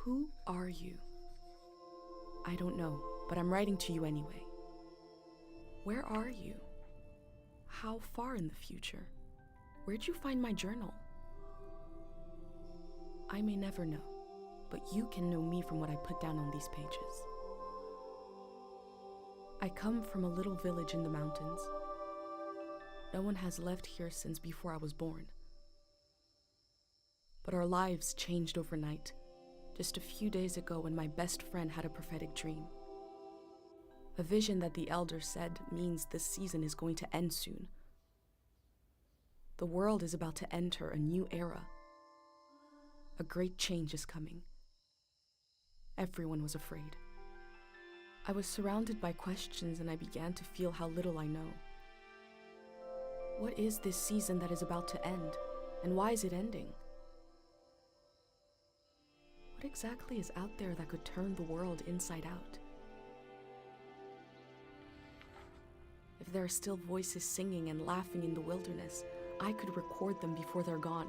Who are you? I don't know, but I'm writing to you anyway. Where are you? How far in the future? Where'd you find my journal? I may never know, but you can know me from what I put down on these pages. I come from a little village in the mountains. No one has left here since before I was born. But our lives changed overnight, just a few days ago when my best friend had a prophetic dream. A vision that the elder said means this season is going to end soon. The world is about to enter a new era. A great change is coming. Everyone was afraid. I was surrounded by questions and I began to feel how little I know. What is this season that is about to end, and why is it ending? What exactly is out there that could turn the world inside out? If there are still voices singing and laughing in the wilderness, I could record them before they're gone.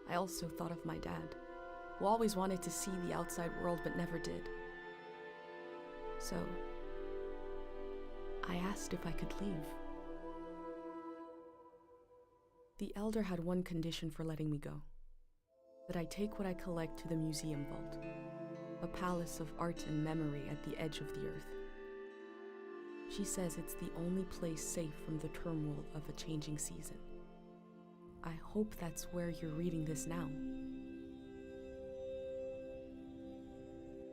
I also thought of my dad, who always wanted to see the outside world but never did. So, I asked if I could leave. The elder had one condition for letting me go: that I take what I collect to the museum vault, a palace of art and memory at the edge of the earth. She says it's the only place safe from the turmoil of a changing season. I hope that's where you're reading this now.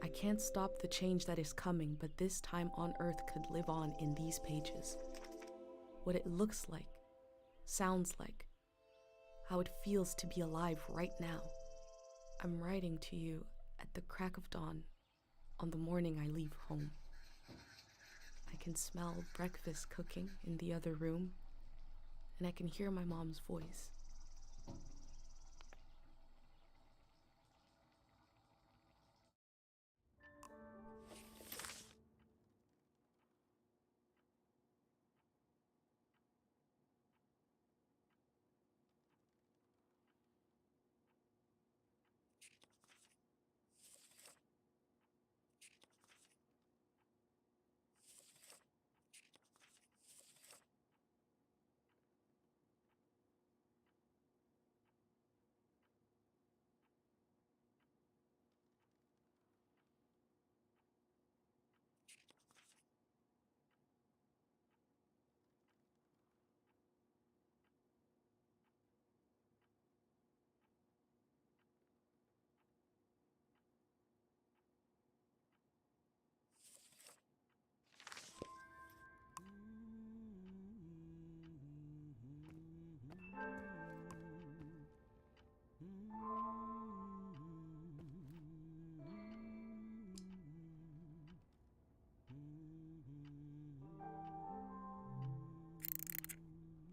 I can't stop the change that is coming, but this time on Earth could live on in these pages. What it looks like, sounds like, how it feels to be alive right now. I'm writing to you at the crack of dawn on the morning I leave home. I can smell breakfast cooking in the other room, and I can hear my mom's voice.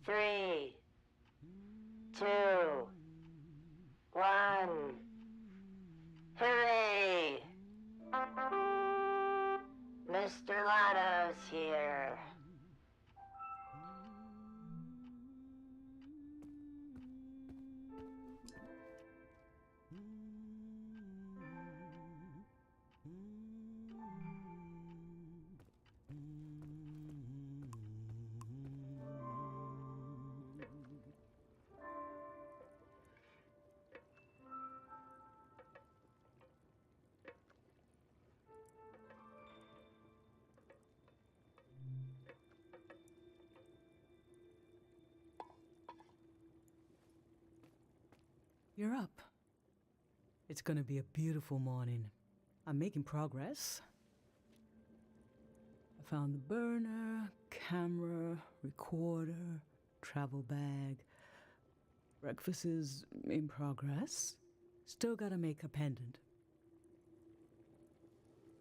Three, two, one. Hooray! Mr. Lotto's here. You're up. It's gonna be a beautiful morning. I'm making progress. I found the burner, camera, recorder, travel bag. Breakfast is in progress. Still gotta make a pendant.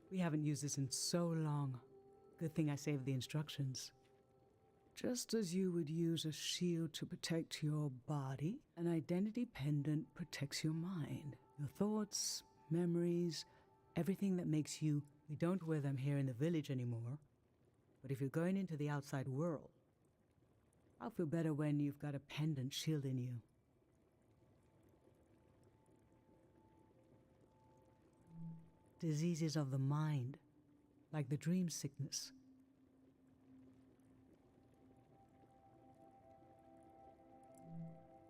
We haven't used this in so long. Good thing I saved the instructions. Just as you would use a shield to protect your body, an identity pendant protects your mind. Your thoughts, memories, everything that makes you. We don't wear them here in the village anymore. But if you're going into the outside world, I'll feel better when you've got a pendant shielding you. diseases of the mind, like the dream sickness.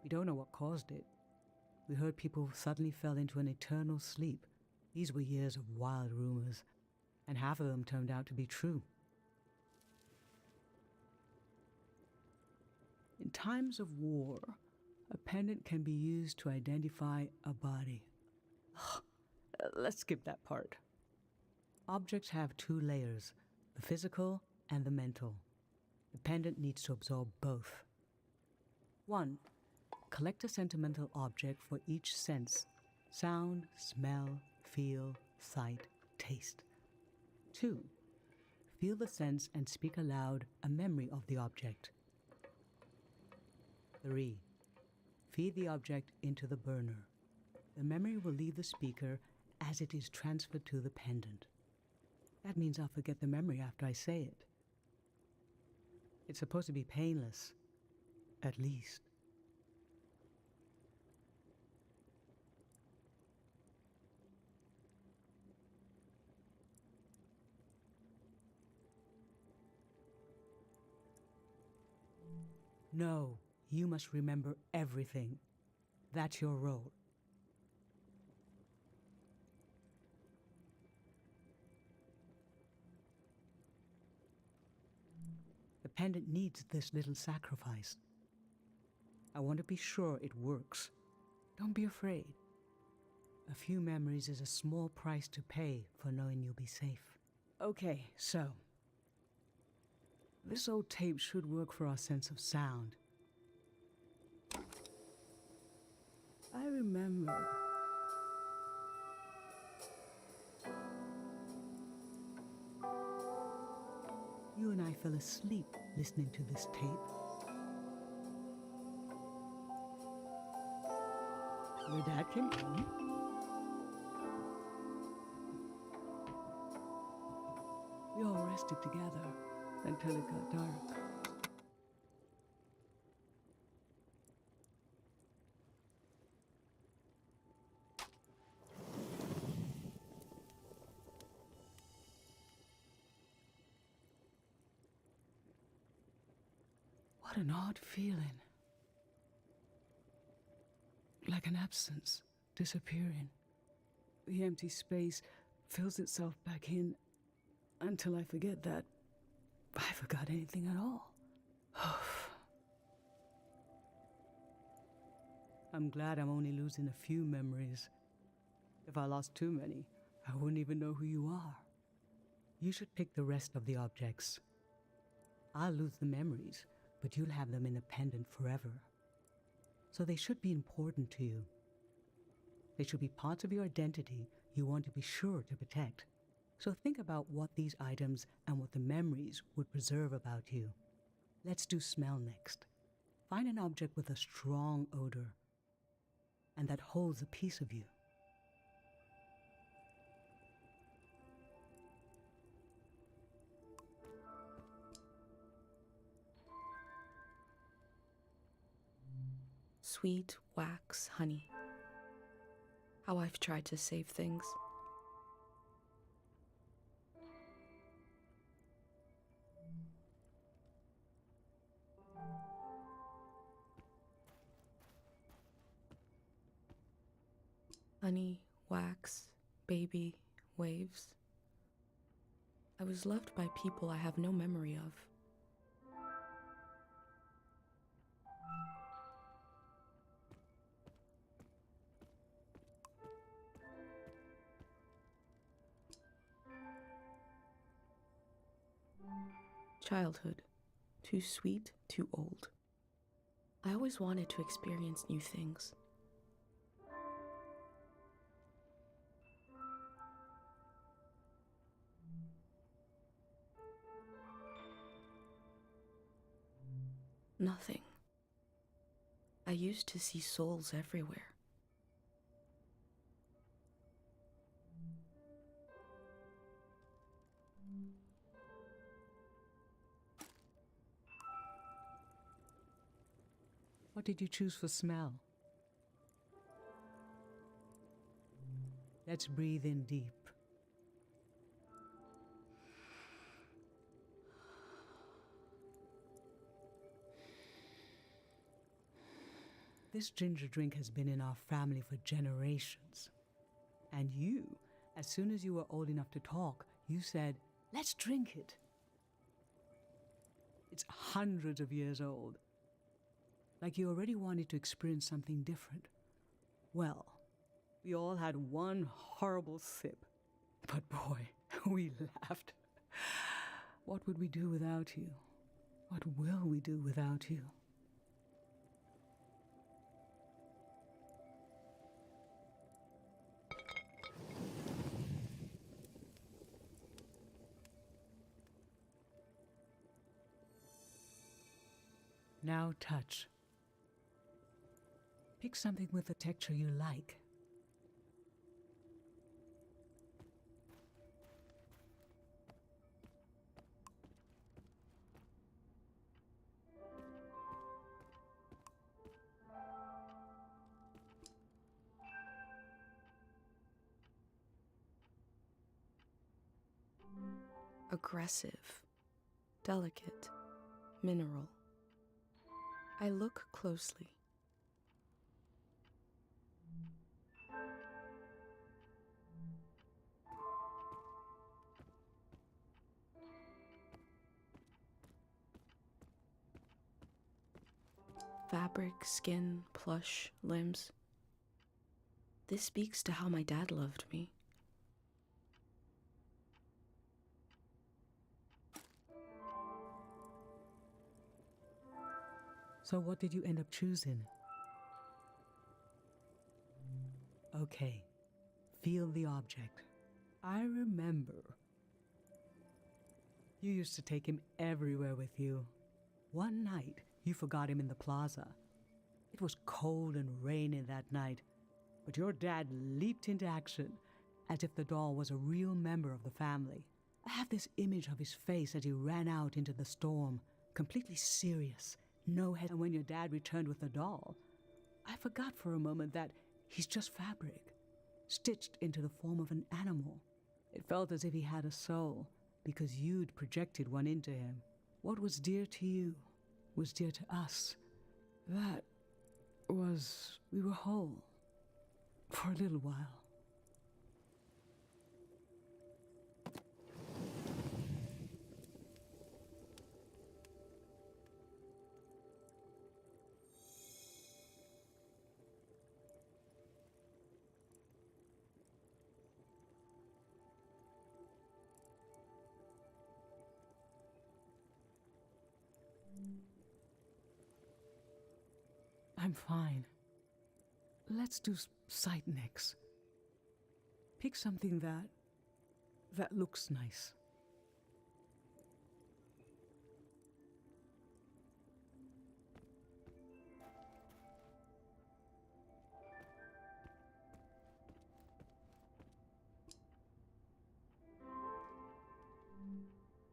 We don't know what caused it. We heard people suddenly fell into an eternal sleep. These were years of wild rumors, and half of them turned out to be true. In times of war, a pendant can be used to identify a body. Let's skip that part. Objects have two layers, the physical and the mental. The pendant needs to absorb both. 1. Collect a sentimental object for each sense: sound, smell, feel, sight, taste. 2. Feel the sense and speak aloud a memory of the object. 3. Feed the object into the burner. The memory will leave the speaker as it is transferred to the pendant. That means I'll forget the memory after I say it. It's supposed to be painless, at least. No, you must remember everything. That's your role. The pendant needs this little sacrifice. I want to be sure it works. Don't be afraid. A few memories is a small price to pay for knowing you'll be safe. Okay, so this old tape should work for our sense of sound. I remember. You and I fell asleep listening to this tape. Your dad came home. We all rested together until it got dark. What an odd feeling. Like an absence, disappearing. The empty space fills itself back in until I forget that I forgot anything at all. I'm glad I'm only losing a few memories. If I lost too many, I wouldn't even know who you are. You should pick the rest of the objects. I'll lose the memories, but you'll have them in a pendant forever. So they should be important to you. They should be parts of your identity you want to be sure to protect. So think about what these items and what the memories would preserve about you. Let's do smell next. Find an object with a strong odor and that holds a piece of you. Sweet wax honey. How I've tried to save things. Honey, wax, baby, waves. I was loved by people I have no memory of. Childhood. Too sweet, too old. I always wanted to experience new things. Nothing. I used to see souls everywhere. What did you choose for smell? Let's breathe in deep. This ginger drink has been in our family for generations. And you, as soon as you were old enough to talk, you said, let's drink it. It's hundreds of years old. Like you already wanted to experience something different. Well, we all had one horrible sip. But boy, we laughed. What would we do without you? What will we do without you? Now touch. Pick something with a texture you like. Aggressive, delicate, mineral. I look closely. Fabric, skin, plush, limbs. This speaks to how my dad loved me. So what did you end up choosing? Okay, feel the object. I remember. You used to take him everywhere with you. One night, you forgot him in the plaza. It was cold and rainy that night, but your dad leaped into action as if the doll was a real member of the family. I have this image of his face as he ran out into the storm, completely serious, no head. And when your dad returned with the doll, I forgot for a moment that he's just fabric, stitched into the form of an animal. It felt as if he had a soul, because you'd projected one into him. What was dear to you was dear to us. That was, we were whole for a little while. I'm fine. Let's do sight next. Pick something that looks nice.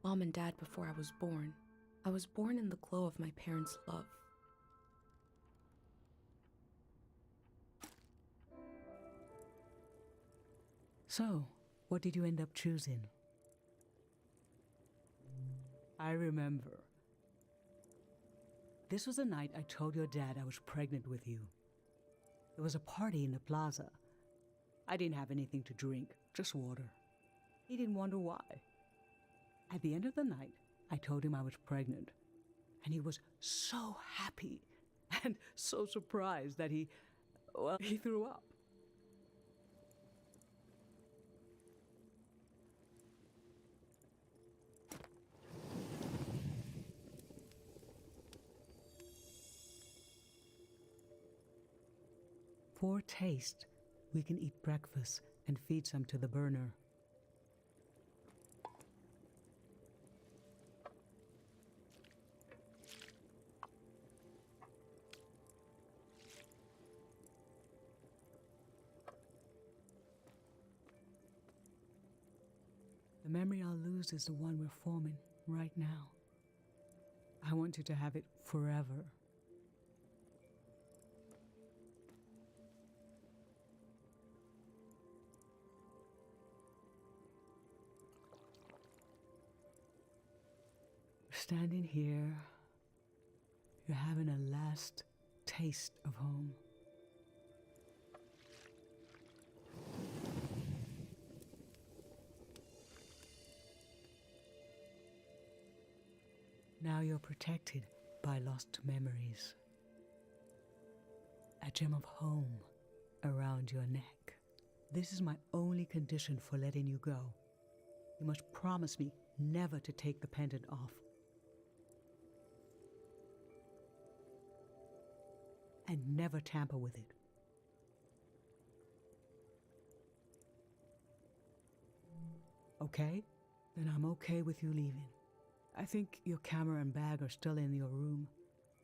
Mom and Dad before I was born. I was born in the glow of my parents' love. So, what did you end up choosing? I remember. This was the night I told your dad I was pregnant with you. There was a party in the plaza. I didn't have anything to drink, just water. He didn't wonder why. At the end of the night, I told him I was pregnant. And he was so happy and so surprised that he threw up. For taste, we can eat breakfast and feed some to the burner. The memory I'll lose is the one we're forming right now. I want you to have it forever. Standing here, you're having a last taste of home. Now you're protected by lost memories. A gem of home around your neck. This is my only condition for letting you go. You must promise me never to take the pendant off. And never tamper with it. Okay? Then I'm okay with you leaving. I think your camera and bag are still in your room.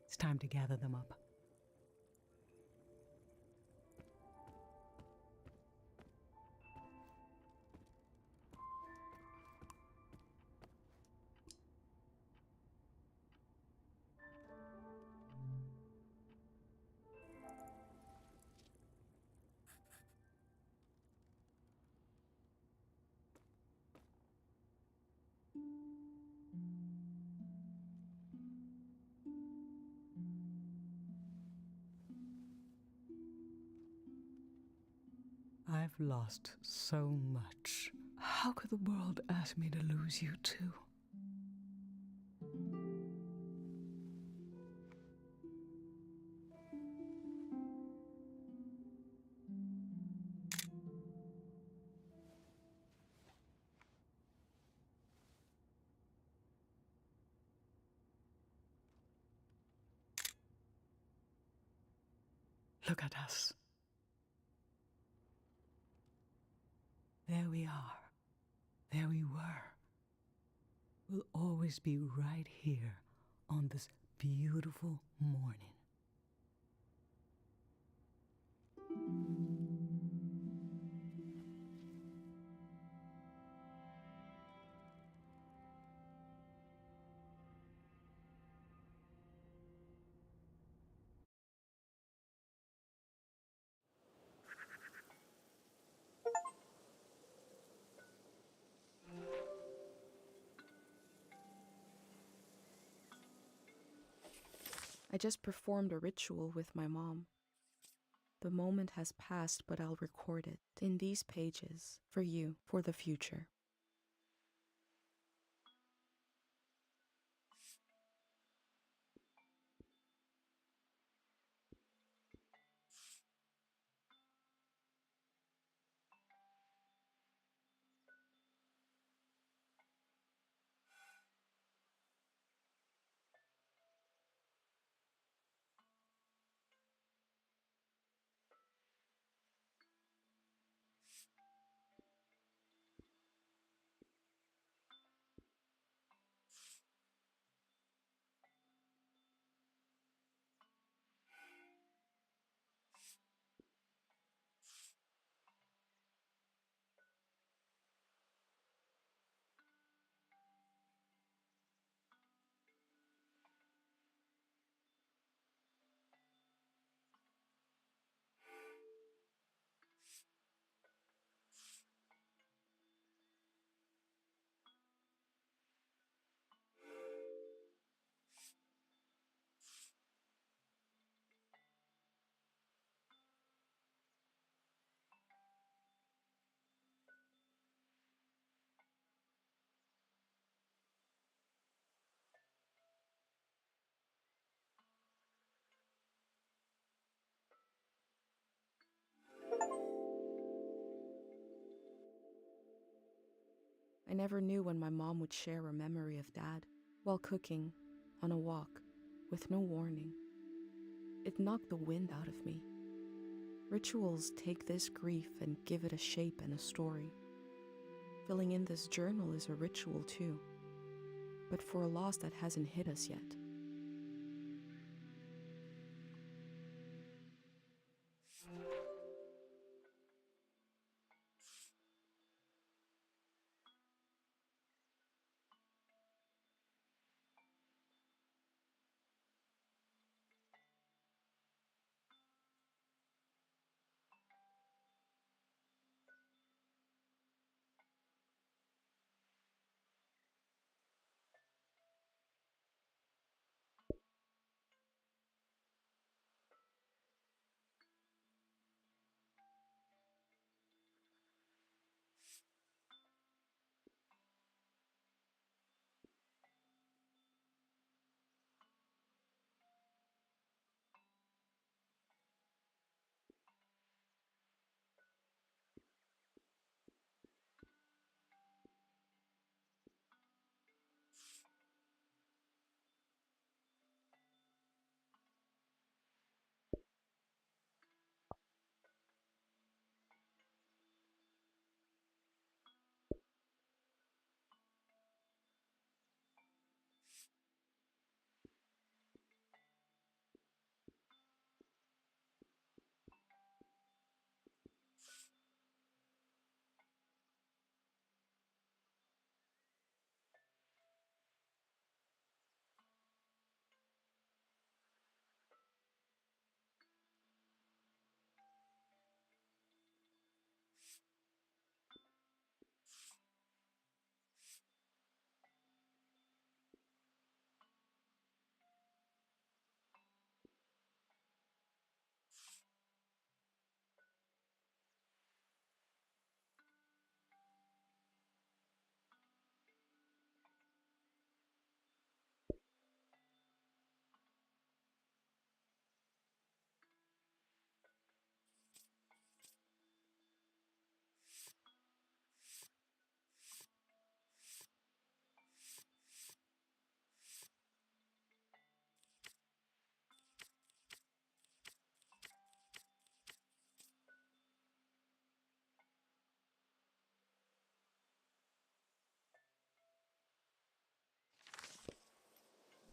It's time to gather them up. I've lost so much. How could the world ask me to lose you too? Look at us. There we are. There we were. We'll always be right here on this beautiful morning. I just performed a ritual with my mom. The moment has passed, but I'll record it in these pages for you, for the future. I never knew when my mom would share a memory of Dad while cooking, on a walk, with no warning. It knocked the wind out of me. Rituals take this grief and give it a shape and a story. Filling in this journal is a ritual too, but for a loss that hasn't hit us yet.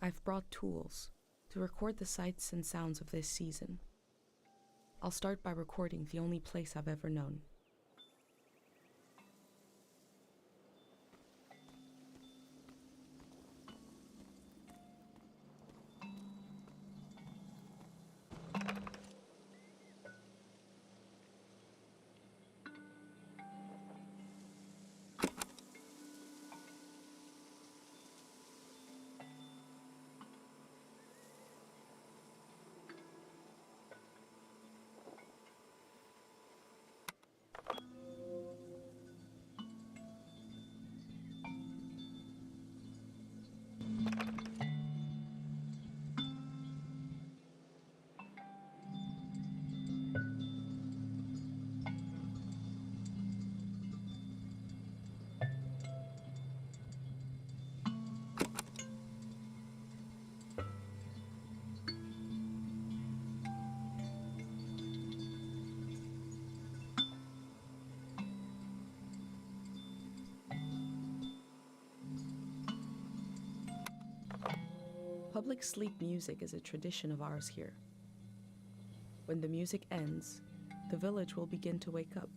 I've brought tools to record the sights and sounds of this season. I'll start by recording the only place I've ever known. Public sleep music is a tradition of ours here. When the music ends, the village will begin to wake up.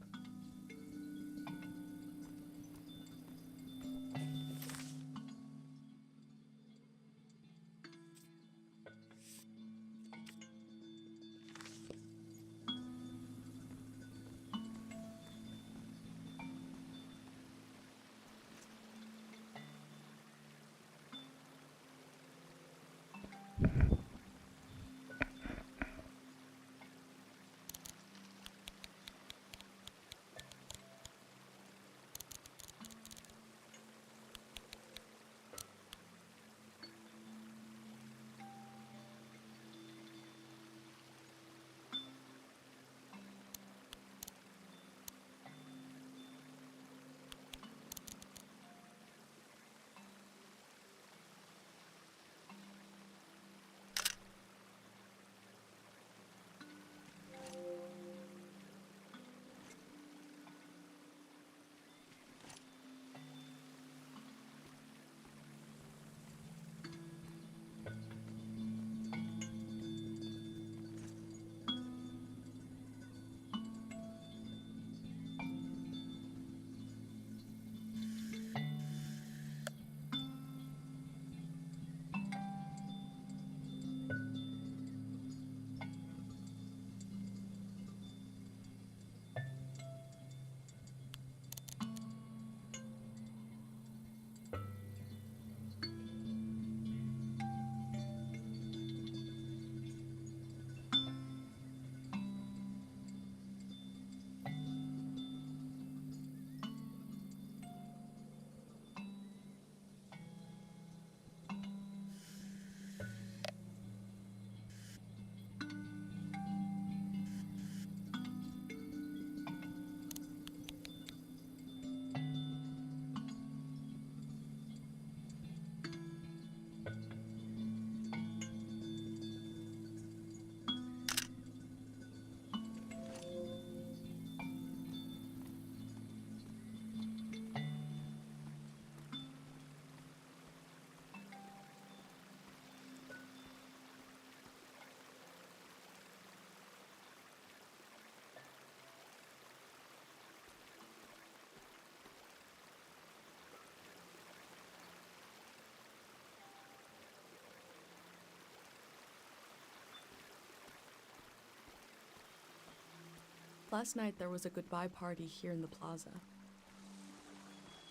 Last night there was a goodbye party here in the plaza.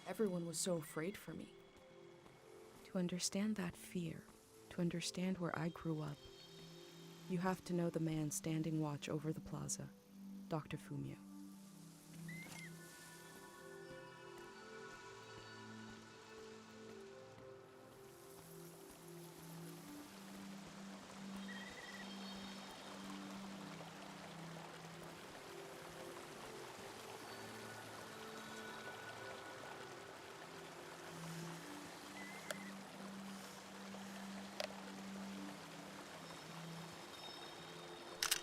Everyone was so afraid for me. To understand that fear, to understand where I grew up, you have to know the man standing watch over the plaza, Dr. Fumio.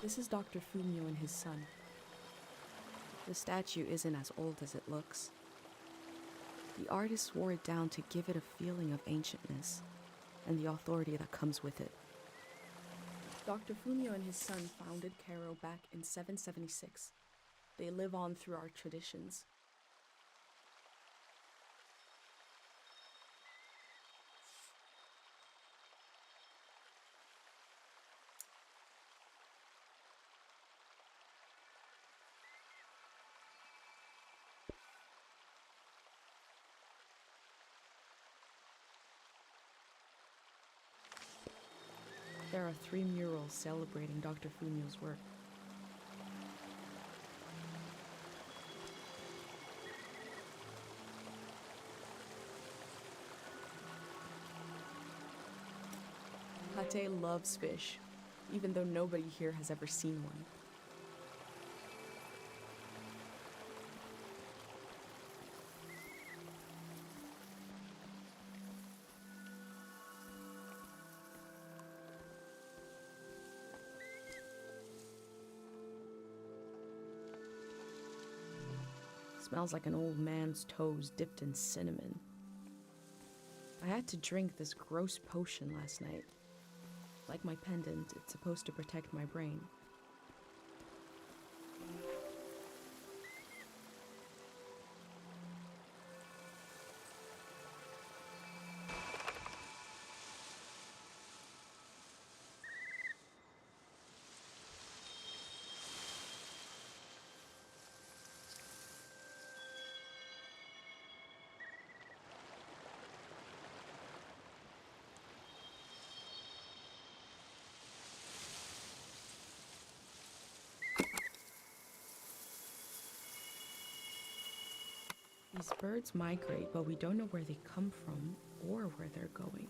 This is Dr. Fumio and his son. The statue isn't as old as it looks. The artist wore it down to give it a feeling of ancientness. and the authority that comes with it. Dr. Fumio and his son founded Cairo back in 776. They live on through our traditions. There are 3 murals celebrating Dr. Fumio's work. Kate loves fish, even though nobody here has ever seen one. Smells like an old man's toes dipped in cinnamon. I had to drink this gross potion last night. Like my pendant, it's supposed to protect my brain. These birds migrate, but we don't know where they come from or where they're going.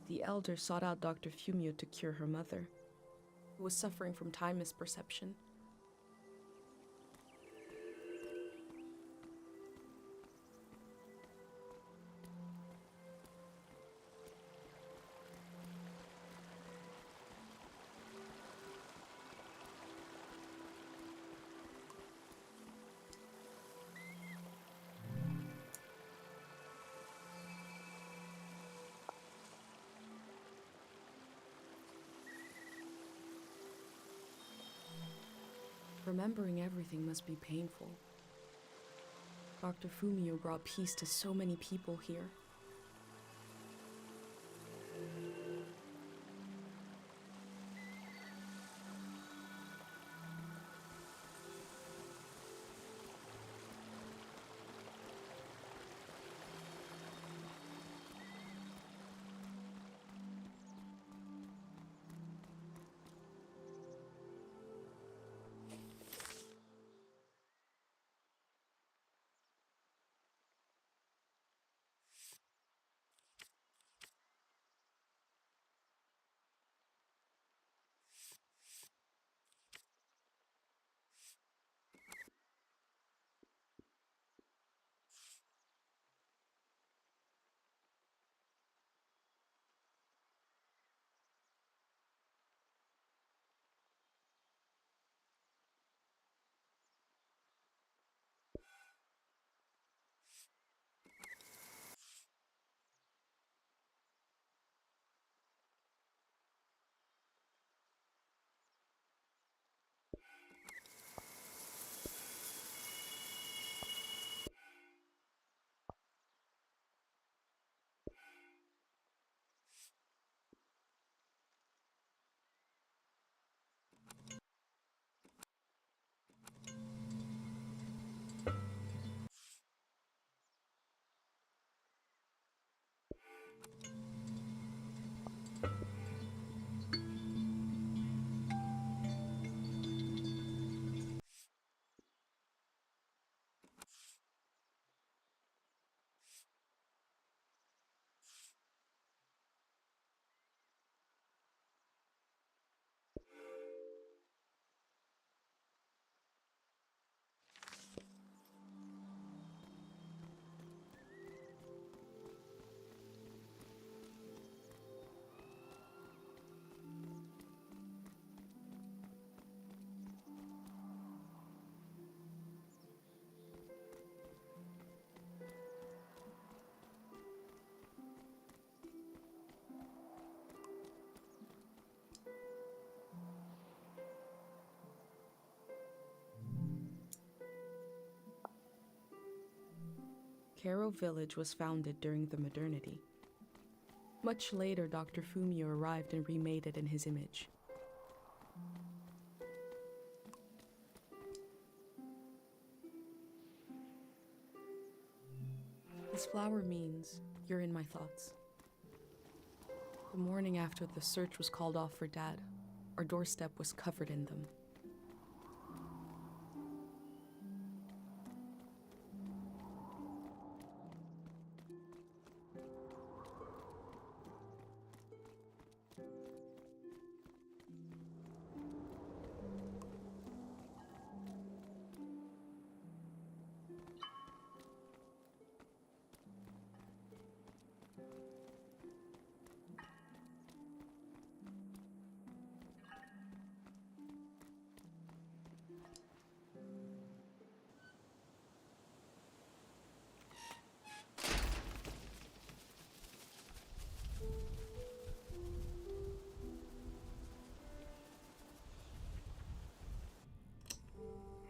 The elder sought out Dr. Fumio to cure her mother, who was suffering from time misperception. Remembering everything must be painful. Dr. Fumio brought peace to so many people here. Kero Village was founded during the modernity. Much later, Dr. Fumio arrived and remade it in his image. This flower means you're in my thoughts. The morning after the search was called off for Dad, our doorstep was covered in them.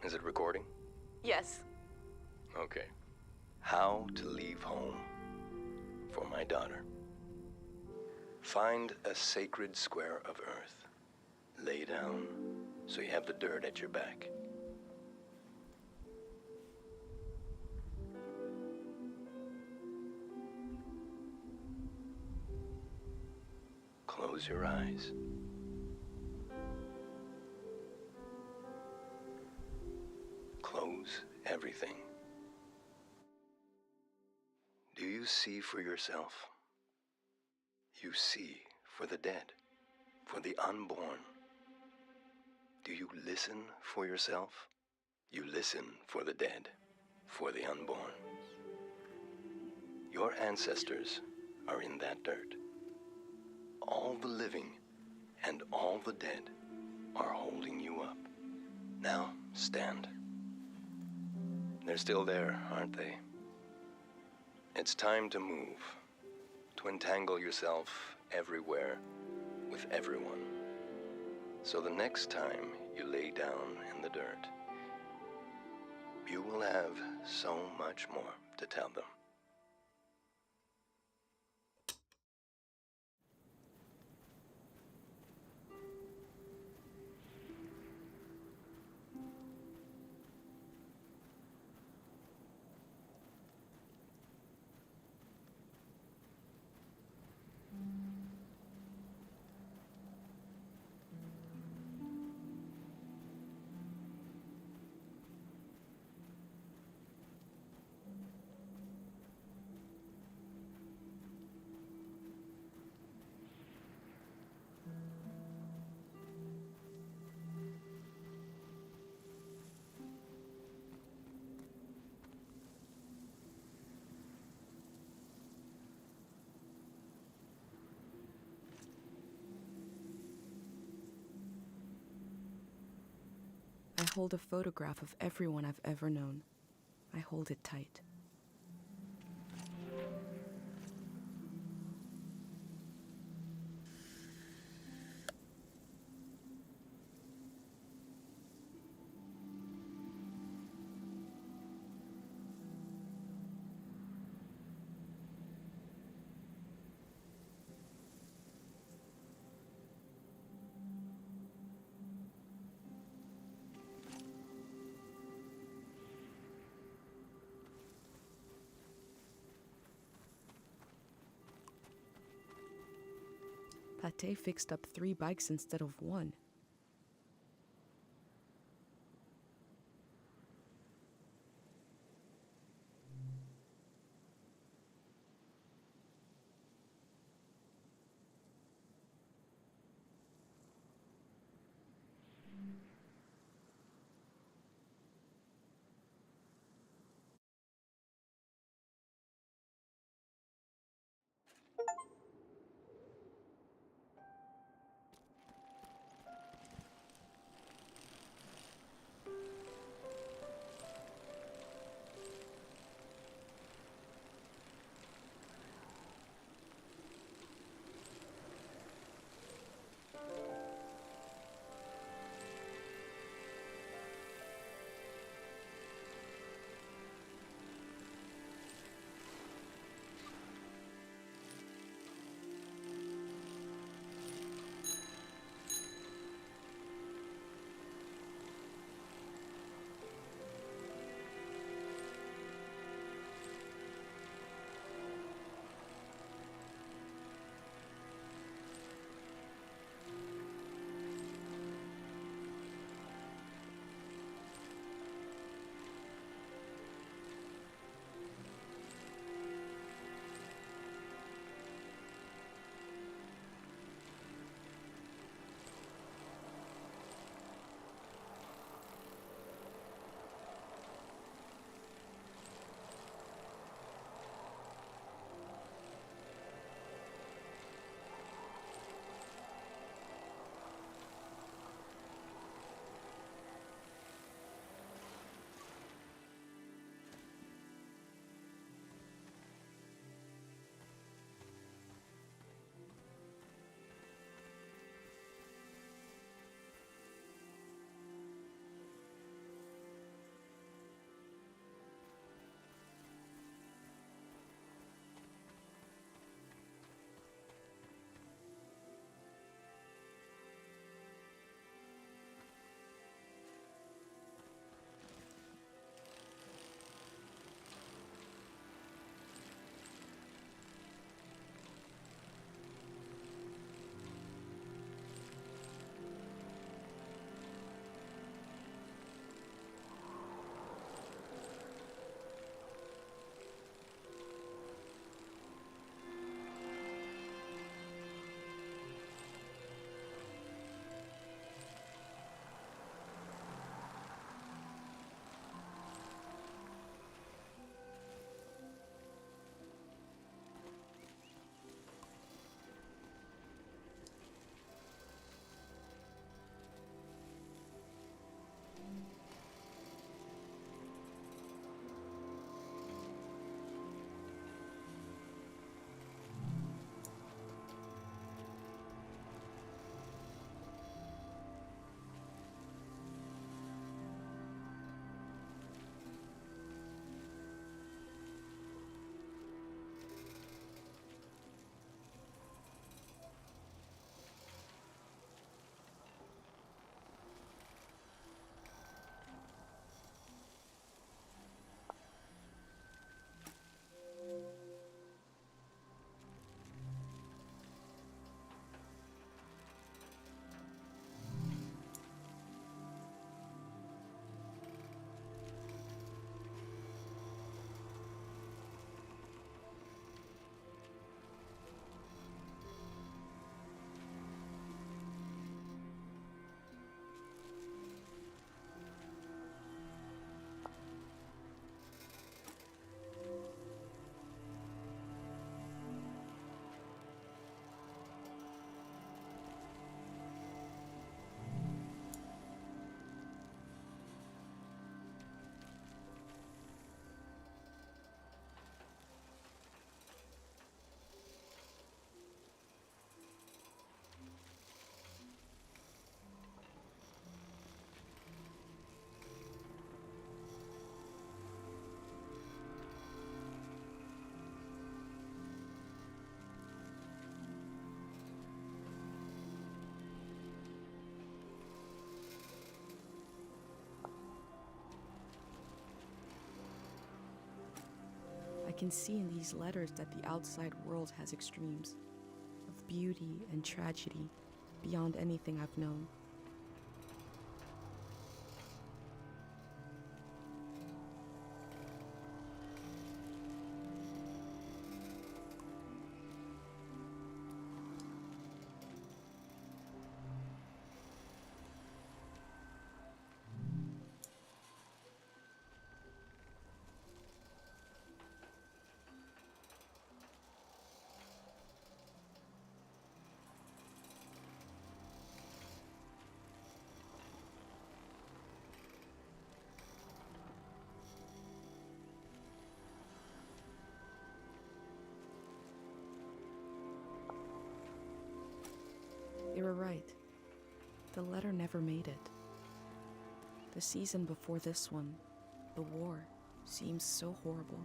Is it recording? Yes. Okay. How to leave home for my daughter. Find a sacred square of earth. Lay down so you have the dirt at your back. Close your eyes. Close everything. Do you see for yourself? You see for the dead, for the unborn. Do you listen for yourself? You listen for the dead, for the unborn. Your ancestors are in that dirt. All the living and all the dead are holding you up. Now, stand. They're still there, aren't they? It's time to move, to entangle yourself everywhere with everyone. So the next time you lay down in the dirt, you will have so much more to tell them. I hold a photograph of everyone I've ever known. I hold it tight. Pate fixed up 3 bikes instead of 1. can see in these letters that the outside world has extremes of beauty and tragedy beyond anything I've known. They were right. The letter never made it. The season before this one, the war, seems so horrible.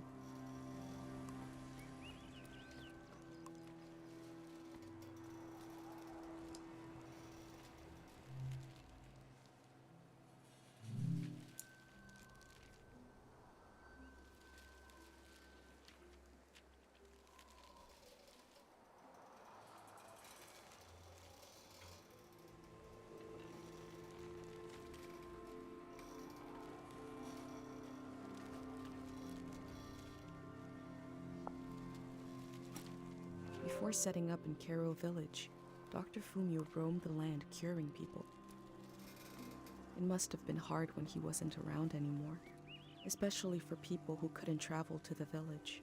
Before setting up in Cairo village, Dr. Fumio roamed the land curing people. It must have been hard when he wasn't around anymore, especially for people who couldn't travel to the village.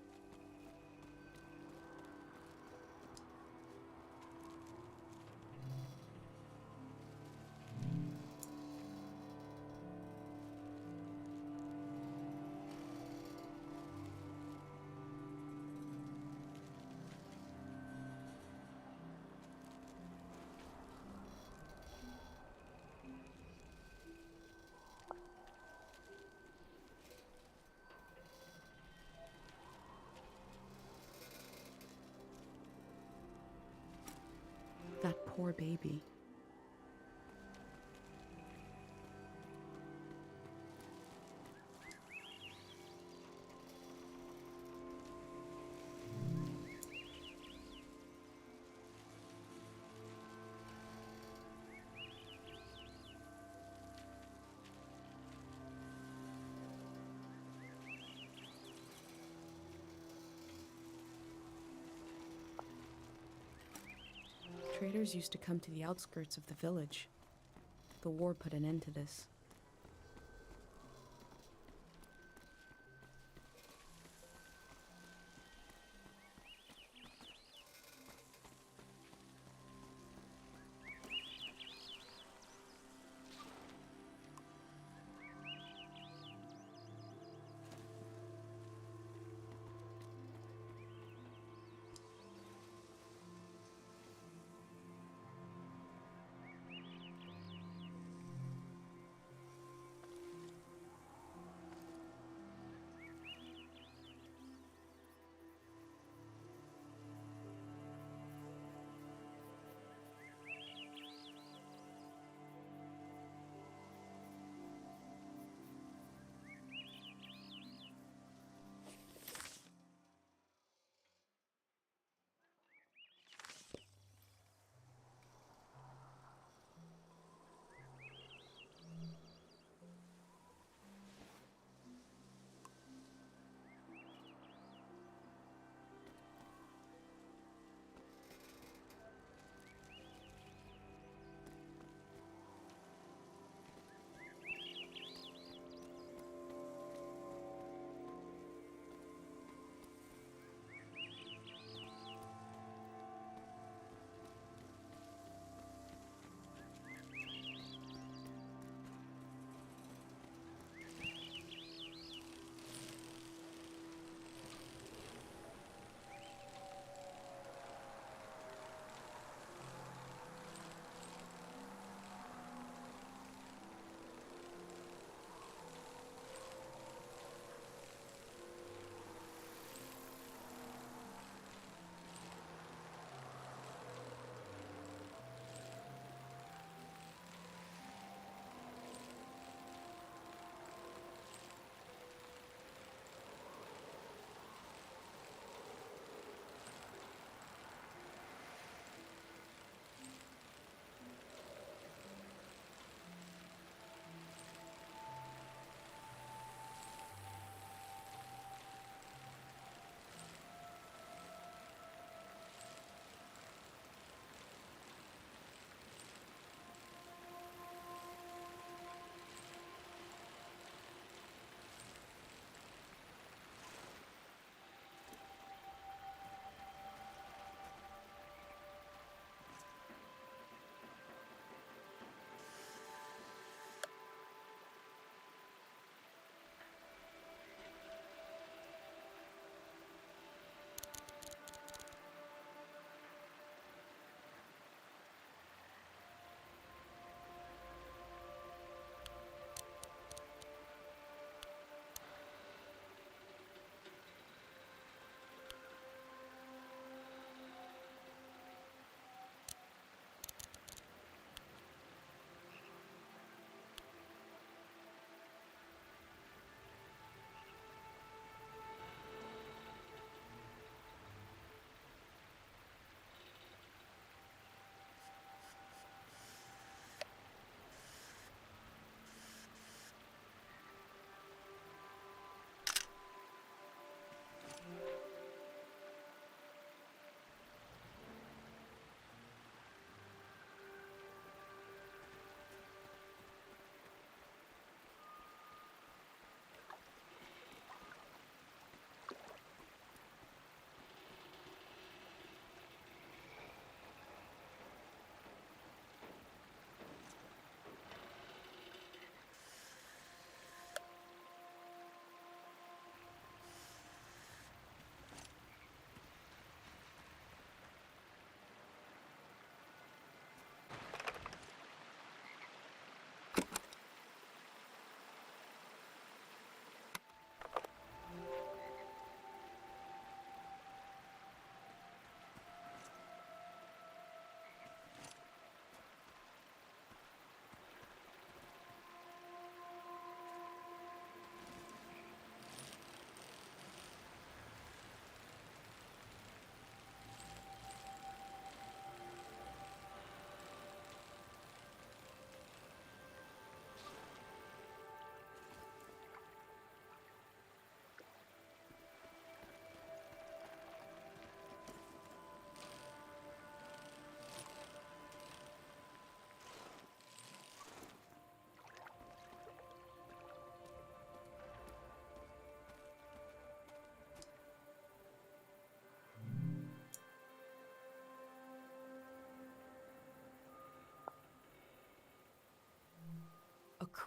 That poor baby. Traders used to come to the outskirts of the village. The war put an end to this.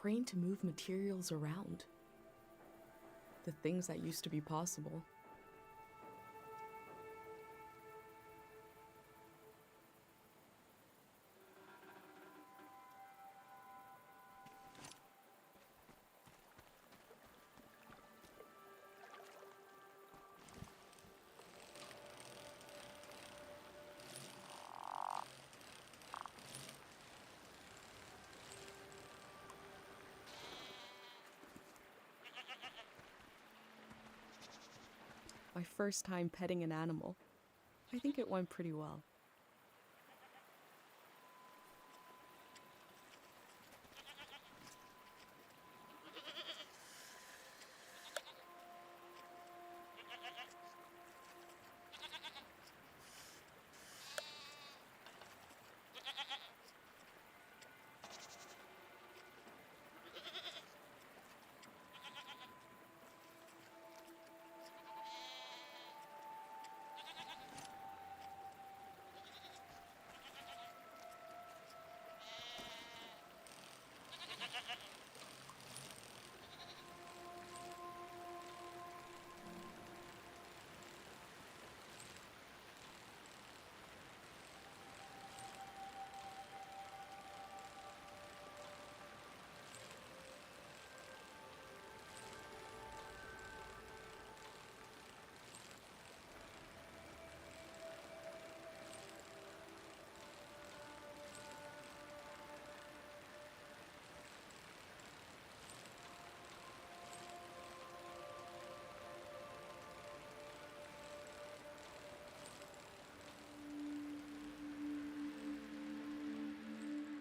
crane to move materials around. The things that used to be possible. My first time petting an animal. I think it went pretty well.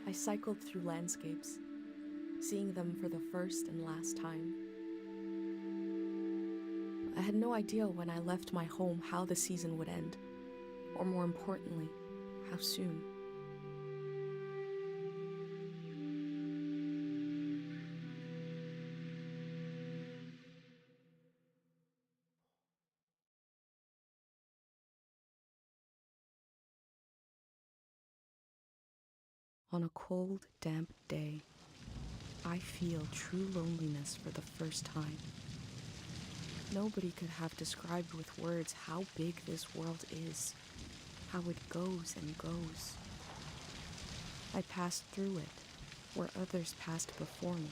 I cycled through landscapes, seeing them for the first and last time. I had no idea when I left my home how the season would end, or more importantly, how soon. On a cold, damp day, I feel true loneliness for the first time. Nobody could have described with words how big this world is, how it goes and goes. I passed through it, where others passed before me.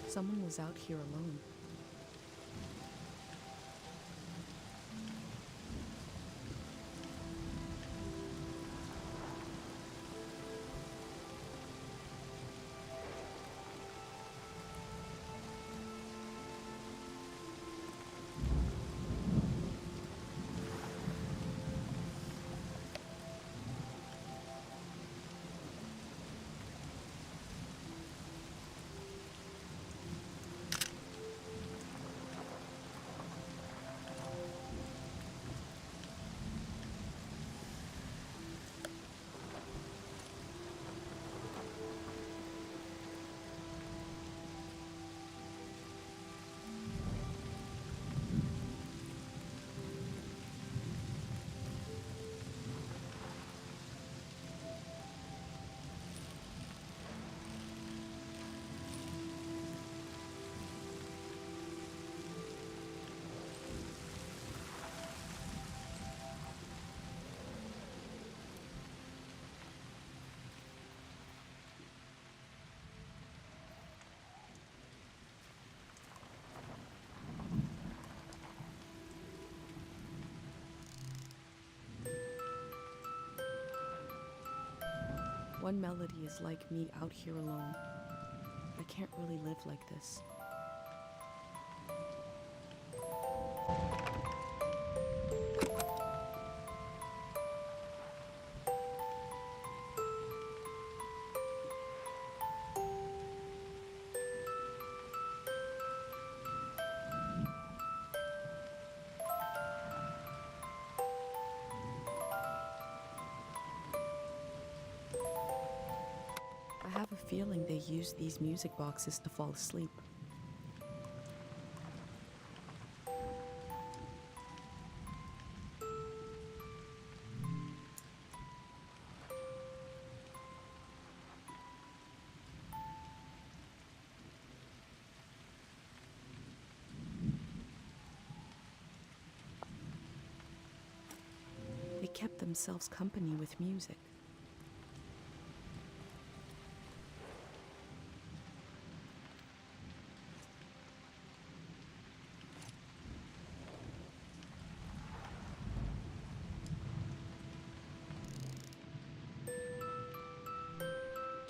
Someone was out here alone. One melody is like me out here alone. I can't really live like this. I have a feeling they use these music boxes to fall asleep. They kept themselves company with music.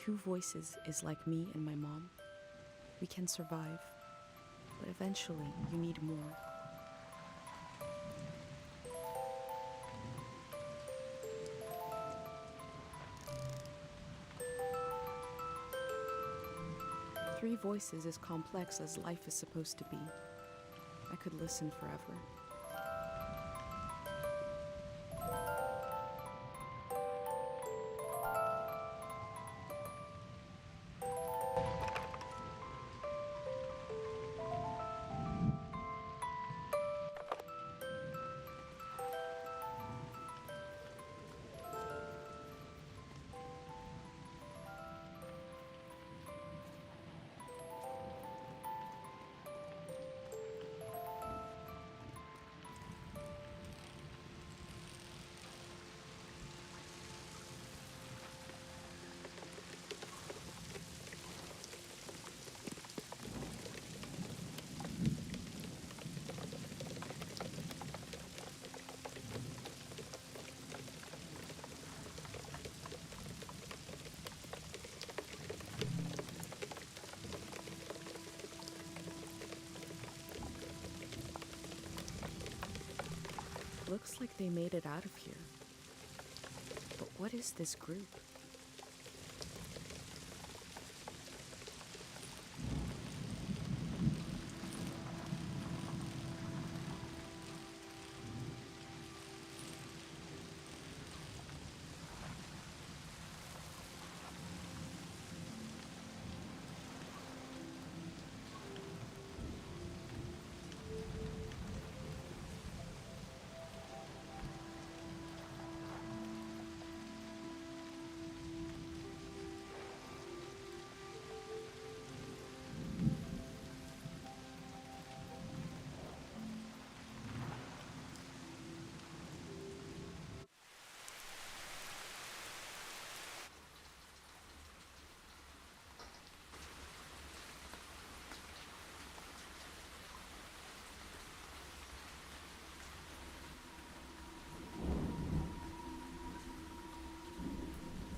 Two voices is like me and my mom. We can survive, but eventually you need more. Three voices is complex as life is supposed to be. I could listen forever. Looks like they made it out of here. But what is this group?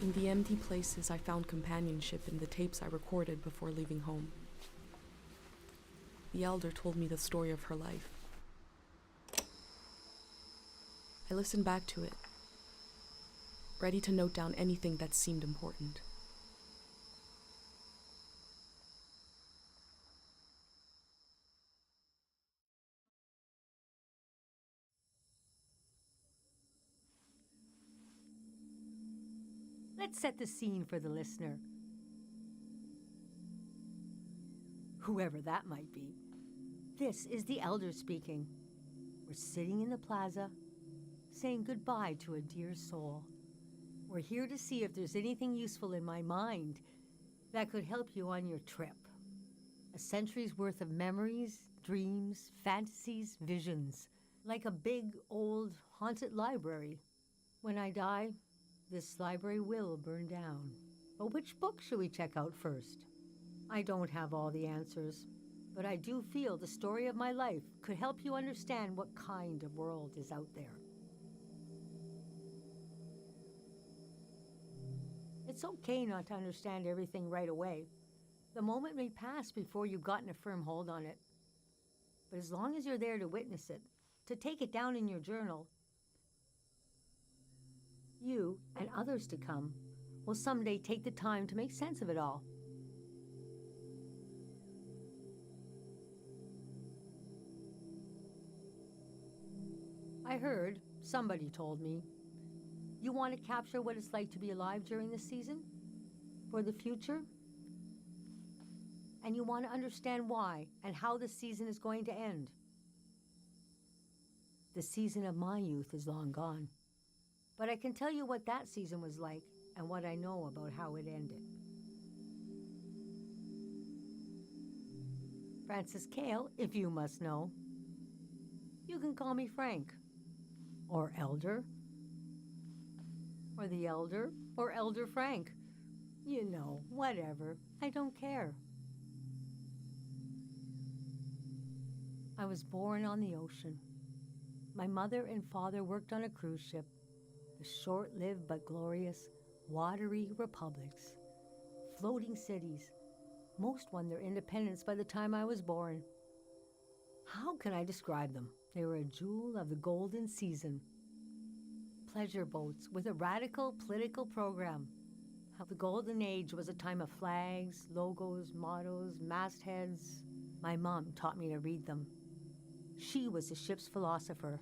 In the empty places, I found companionship in the tapes I recorded before leaving home. The elder told me the story of her life. I listened back to it, ready to note down anything that seemed important. Let's set the scene for the listener. Whoever that might be. This is the elder speaking. We're sitting in the plaza, saying goodbye to a dear soul. We're here to see if there's anything useful in my mind that could help you on your trip. A century's worth of memories, dreams, fantasies, visions. Like a big, old, haunted library. When I die, this library will burn down. But which book should we check out first? I don't have all the answers, but I do feel the story of my life could help you understand what kind of world is out there. It's It's okay not to understand everything right away. The moment may pass before you've gotten a firm hold on it. But as long as you're there to witness it, to take it down in your journal, you and others to come will someday take the time to make sense of it all. I heard, somebody told me, you want to capture what it's like to be alive during this season? For the future? And you want to understand why and how the season is going to end. The season of my youth is long gone. But I can tell you what that season was like and what I know about how it ended. Francis Cale, if you must know. You can call me Frank, or Elder, or the Elder, or Elder Frank. You know, whatever. I don't care. I was born on the ocean. My mother and father worked on a cruise ship, the short-lived but glorious watery republics, floating cities. Most won their independence by the time I was born. How can I describe them? They were a jewel of the golden season. Pleasure boats with a radical political program. How the golden age was a time of flags, logos, mottos, mastheads. My mom taught me to read them. She was the ship's philosopher.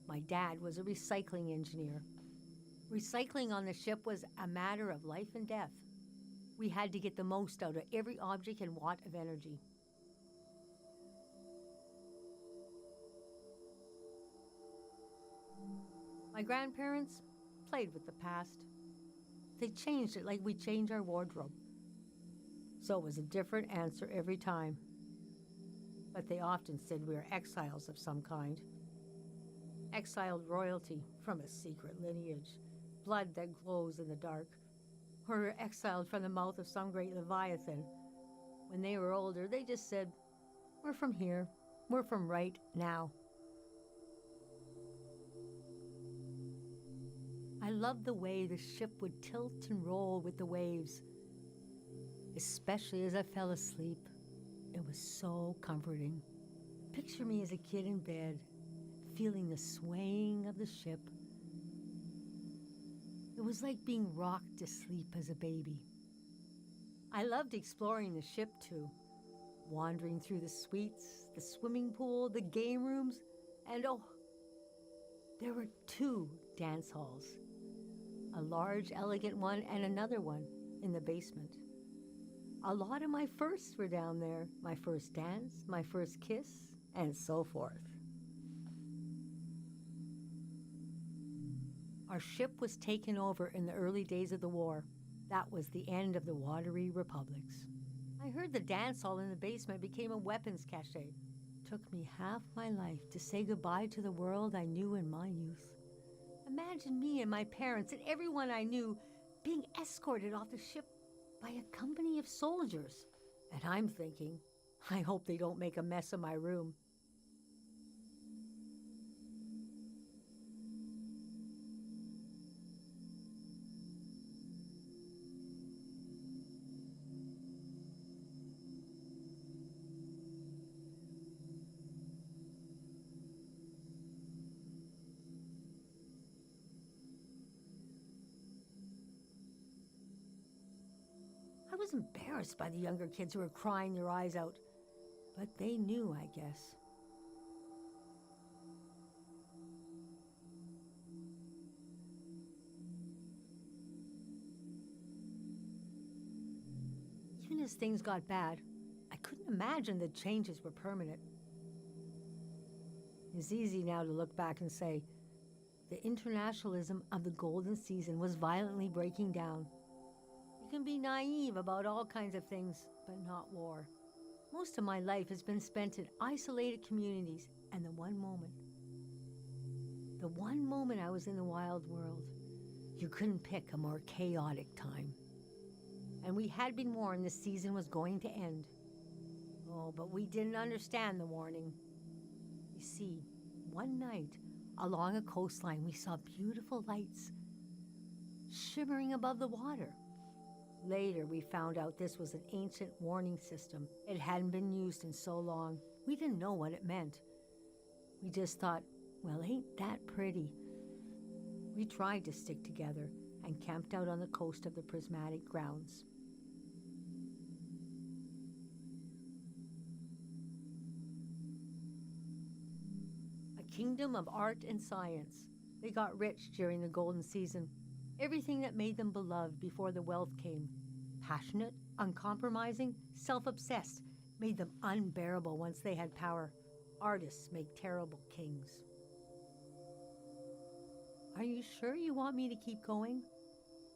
My dad was a recycling engineer. Recycling on the ship was a matter of life and death. We had to get the most out of every object and watt of energy. My grandparents played with the past. They changed it like we change our wardrobe. So it was a different answer every time. But they often said we were exiles of some kind. Exiled royalty from a secret lineage, blood that glows in the dark. Or we're exiled from the mouth of some great leviathan. When they were older, they just said, we're from here. We're from right now. I loved the way the ship would tilt and roll with the waves, especially as I fell asleep. It was so comforting. Picture me as a kid in bed, feeling the swaying of the ship. It was like being rocked to sleep as a baby. I loved exploring the ship too, wandering through the suites, the swimming pool, the game rooms, and oh, there were 2 dance halls. A large, elegant one and another one in the basement. A lot of my firsts were down there. My first dance, my first kiss, and so forth. Our ship was taken over in the early days of the war. That was the end of the watery republics. I heard the dance hall in the basement became a weapons cache. Took me half my life to say goodbye to the world I knew in my youth. Imagine me and my parents and everyone I knew being escorted off the ship by a company of soldiers. And I'm thinking, I hope they don't make a mess of my room. I was embarrassed by the younger kids who were crying their eyes out, but they knew, I guess. Even as things got bad, I couldn't imagine the changes were permanent. It's easy now to look back and say, the internationalism of the golden season was violently breaking down. You can be naive about all kinds of things, but not war. Most of my life has been spent in isolated communities, and the one moment I was in the wild world, you couldn't pick a more chaotic time. And we had been warned the season was going to end. Oh, but we didn't understand the warning. You see, one night, along a coastline, we saw beautiful lights shimmering above the water. Later, we found out this was an ancient warning system. It hadn't been used in so long. We didn't know what it meant. We just thought, well, ain't that pretty? We tried to stick together and camped out on the coast of the prismatic grounds. A kingdom of art and science. They got rich during the golden season. Everything that made them beloved before the wealth came. Passionate, uncompromising, self-obsessed, made them unbearable once they had power. Artists make terrible kings. Are you sure you want me to keep going?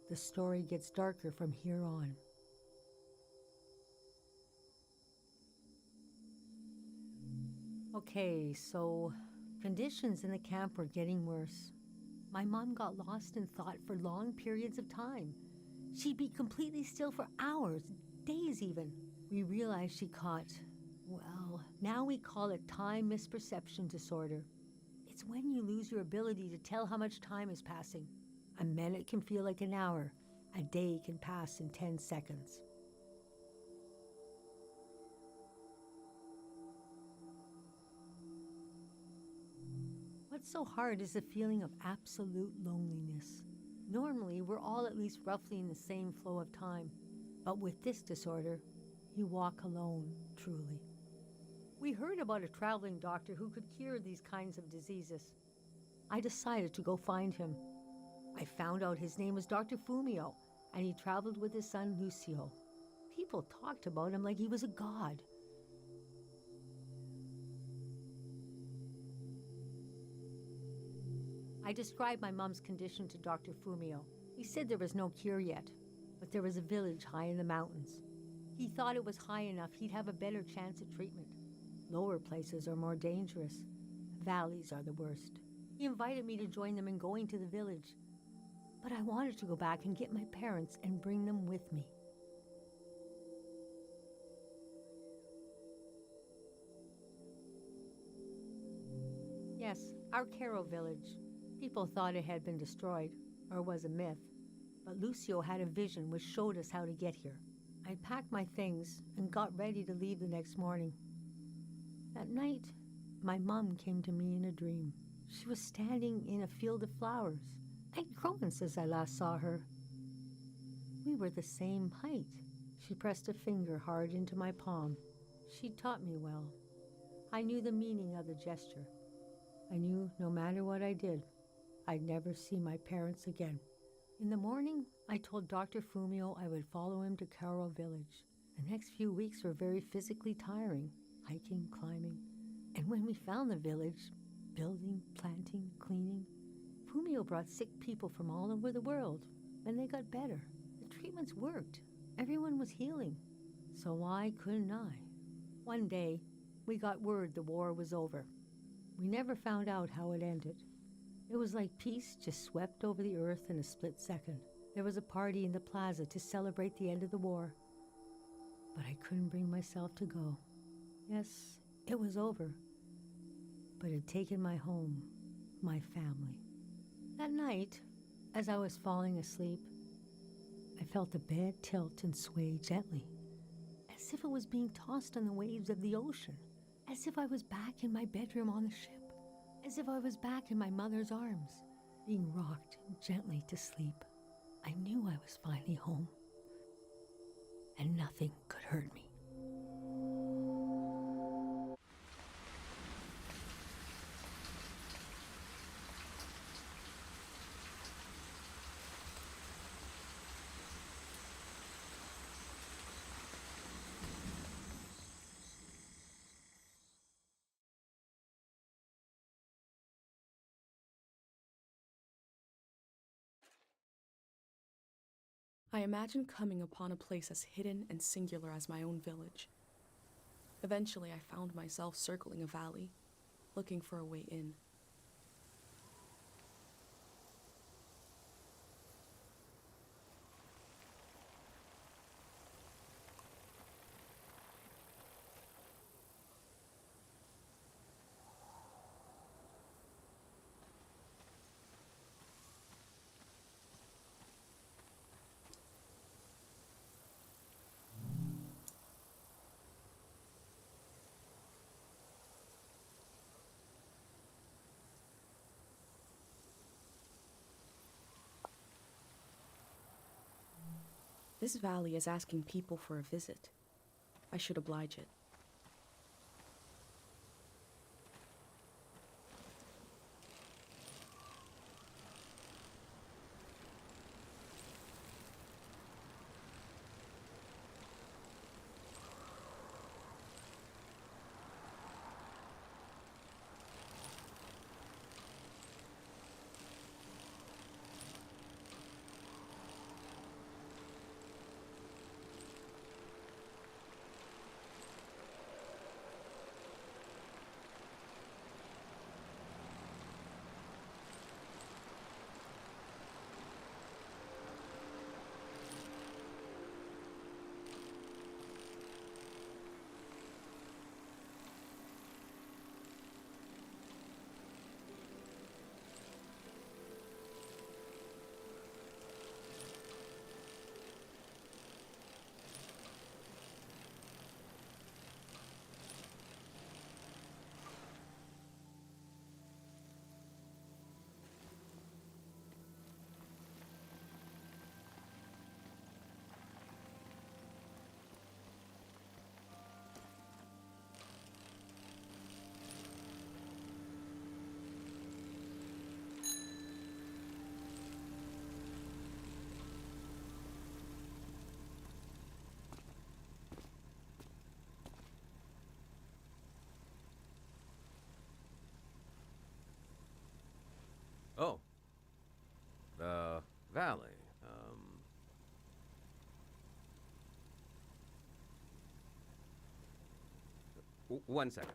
The story gets darker from here on. Okay, so conditions in the camp were getting worse. My mom got lost in thought for long periods of time. She'd be completely still for hours, days even. We realized she caught, well, now we call it time misperception disorder. It's when you lose your ability to tell how much time is passing. A minute can feel like an hour. A day can pass in 10 seconds. What's so hard is the feeling of absolute loneliness. Normally, we're all at least roughly in the same flow of time. But with this disorder, you walk alone, truly. We heard about a traveling doctor who could cure these kinds of diseases. I decided to go find him. I found out his name was Dr. Fumio, and he traveled with his son Lucio. People talked about him like he was a god. I described my mom's condition to Dr. Fumio. He said there was no cure yet, but there was a village high in the mountains. He thought it was high enough he'd have a better chance at treatment. Lower places are more dangerous. Valleys are the worst. He invited me to join them in going to the village, but I wanted to go back and get my parents and bring them with me. Yes, our Caro village. People thought it had been destroyed, or was a myth, but Lucio had a vision which showed us how to get here. I packed my things and got ready to leave the next morning. That night, my mom came to me in a dream. She was standing in a field of flowers. I'd grown since I last saw her. We were the same height. She pressed a finger hard into my palm. She taught me well. I knew the meaning of the gesture. I knew no matter what I did, I'd never see my parents again. In the morning, I told Dr. Fumio I would follow him to Caro village. The next few weeks were very physically tiring, hiking, climbing. And when we found the village, building, planting, cleaning, Fumio brought sick people from all over the world, and they got better. The treatments worked. Everyone was healing. So why couldn't I? One day, we got word the war was over. We never found out how it ended. It was like peace just swept over the earth in a split second. There was a party in the plaza to celebrate the end of the war, but I couldn't bring myself to go. Yes, it was over, but it had taken my home, my family. That night, as I was falling asleep, I felt the bed tilt and sway gently, as if it was being tossed on the waves of the ocean, as if I was back in my bedroom on the ship. As if I was back in my mother's arms, being rocked gently to sleep. I knew I was finally home, and nothing could hurt me. I imagined coming upon a place as hidden and singular as my own village. Eventually, I found myself circling a valley, looking for a way in. This valley is asking people for a visit. I should oblige it. Oh. The valley. One second.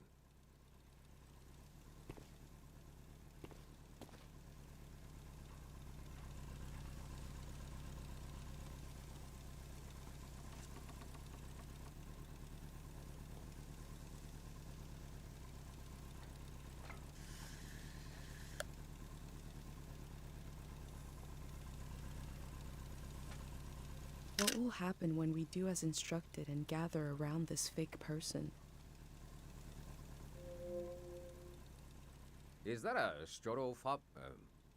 What will happen when we do as instructed and gather around this fake person? Is that a strotophob?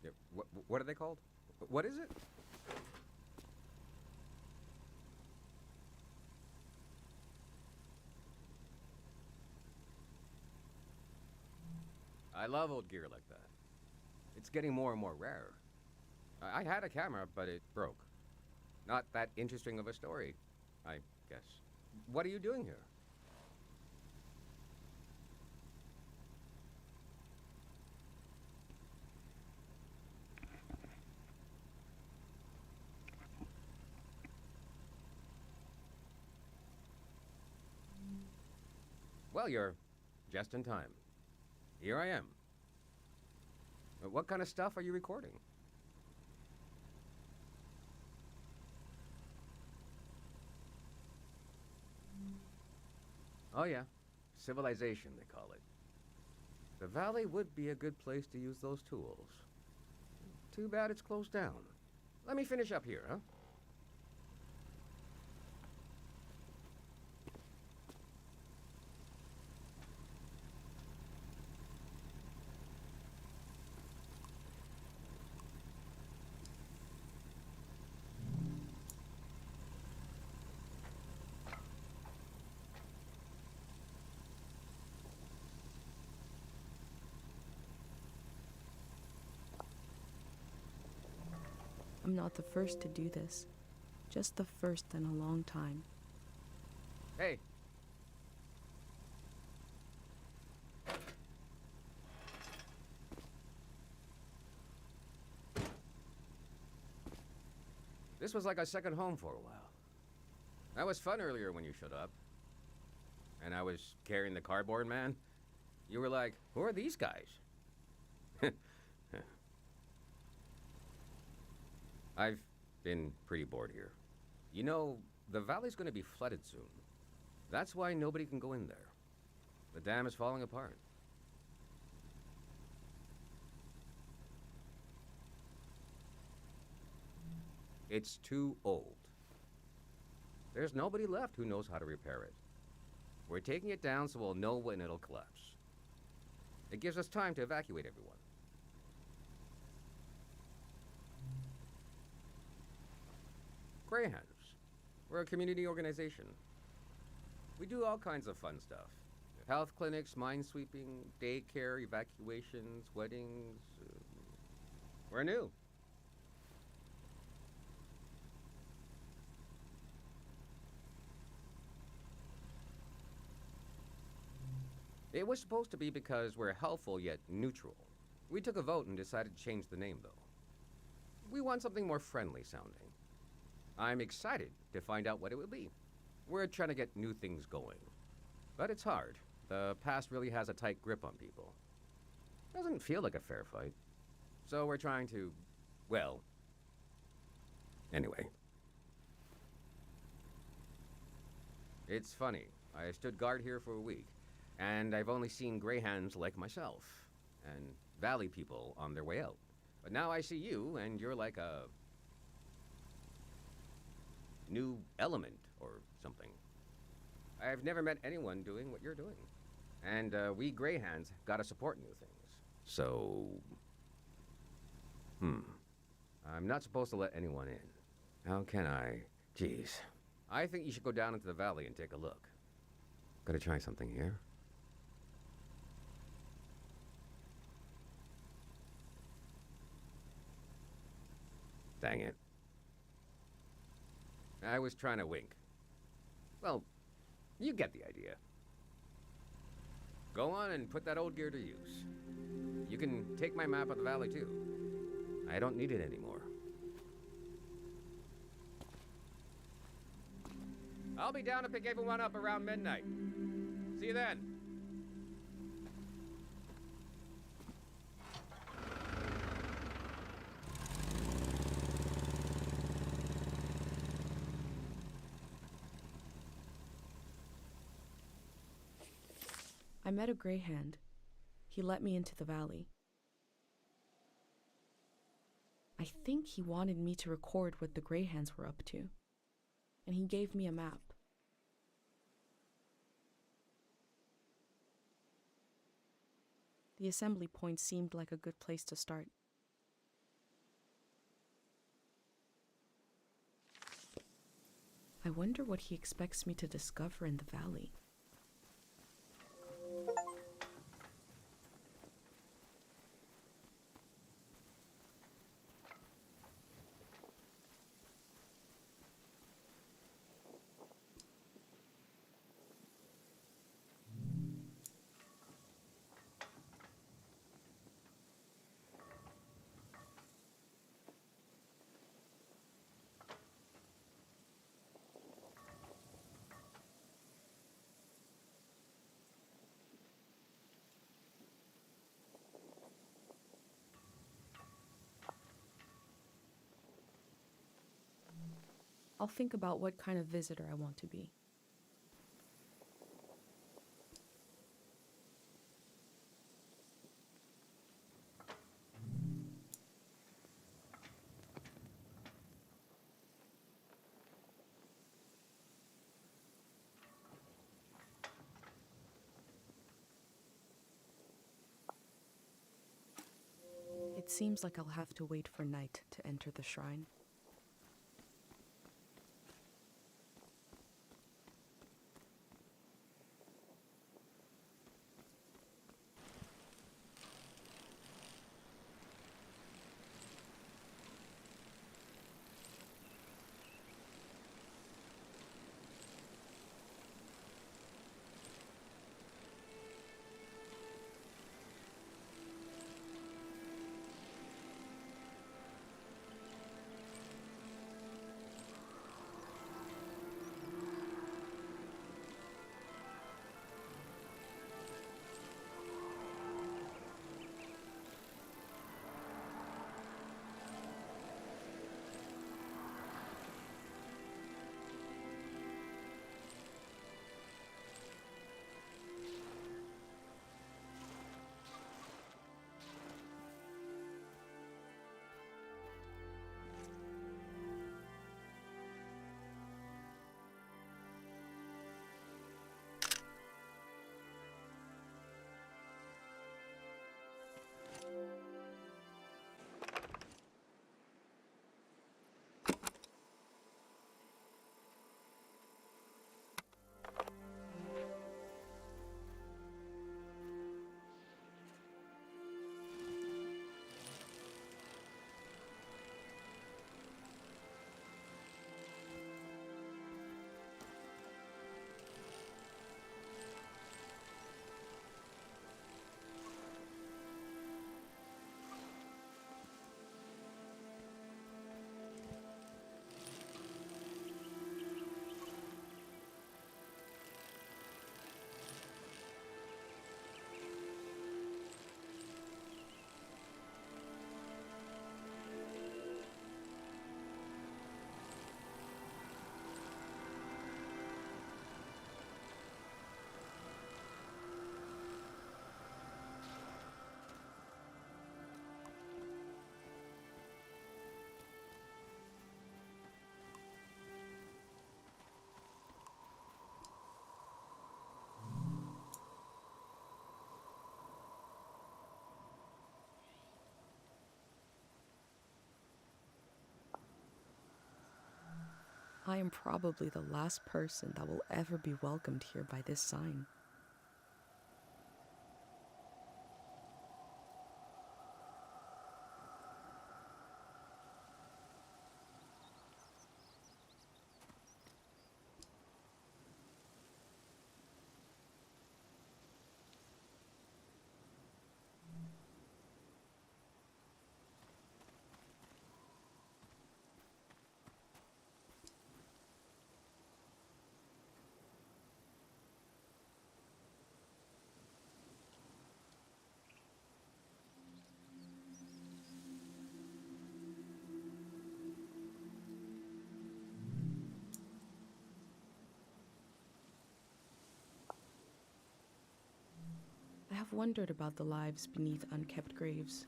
Yeah, what are they called? What is it? I love old gear like that. It's getting more and more rare. I had a camera, but it broke. Not that interesting of a story, I guess. What are you doing here? Well, you're just in time. Here I am. What kind of stuff are you recording? Oh yeah, civilization they call it. The valley would be a good place to use those tools. Too bad it's closed down. Let me finish up here, huh? I'm not the first to do this. Just the first in a long time. Hey. This was like a second home for a while. That was fun earlier when you showed up. And I was carrying the cardboard man. You were like, who are these guys? I've been pretty bored here. You know, the valley's going to be flooded soon. That's why nobody can go in there. The dam is falling apart. It's too old. There's nobody left who knows how to repair it. We're taking it down so we'll know when it'll collapse. It gives us time to evacuate everyone. Greyhounds. We're a community organization. We do all kinds of fun stuff. Health clinics, minesweeping, daycare, evacuations, weddings. We're new. It was supposed to be because we're helpful yet neutral. We took a vote and decided to change the name, though. We want something more friendly sounding. I'm excited to find out what it will be. We're trying to get new things going. But it's hard. The past really has a tight grip on people. Doesn't feel like a fair fight. So we're trying to, well, anyway. It's funny. I stood guard here for a week, and I've only seen greyhounds like myself, and valley people on their way out. But now I see you, and you're like a new element or something. I've never met anyone doing what you're doing. And we greyhounds gotta support new things. So, I'm not supposed to let anyone in. How can I? Jeez. I think you should go down into the valley and take a look. Gotta try something here. Dang it. I was trying to wink. Well, you get the idea. Go on and put that old gear to use. You can take my map of the valley, too. I don't need it anymore. I'll be down to pick everyone up around midnight. See you then. I met a greyhound. He let me into the valley. I think he wanted me to record what the greyhounds were up to, and he gave me a map. The assembly point seemed like a good place to start. I wonder what he expects me to discover in the valley. I'll think about what kind of visitor I want to be. It seems like I'll have to wait for night to enter the shrine. I am probably the last person that will ever be welcomed here by this sign. I have wondered about the lives beneath unkept graves.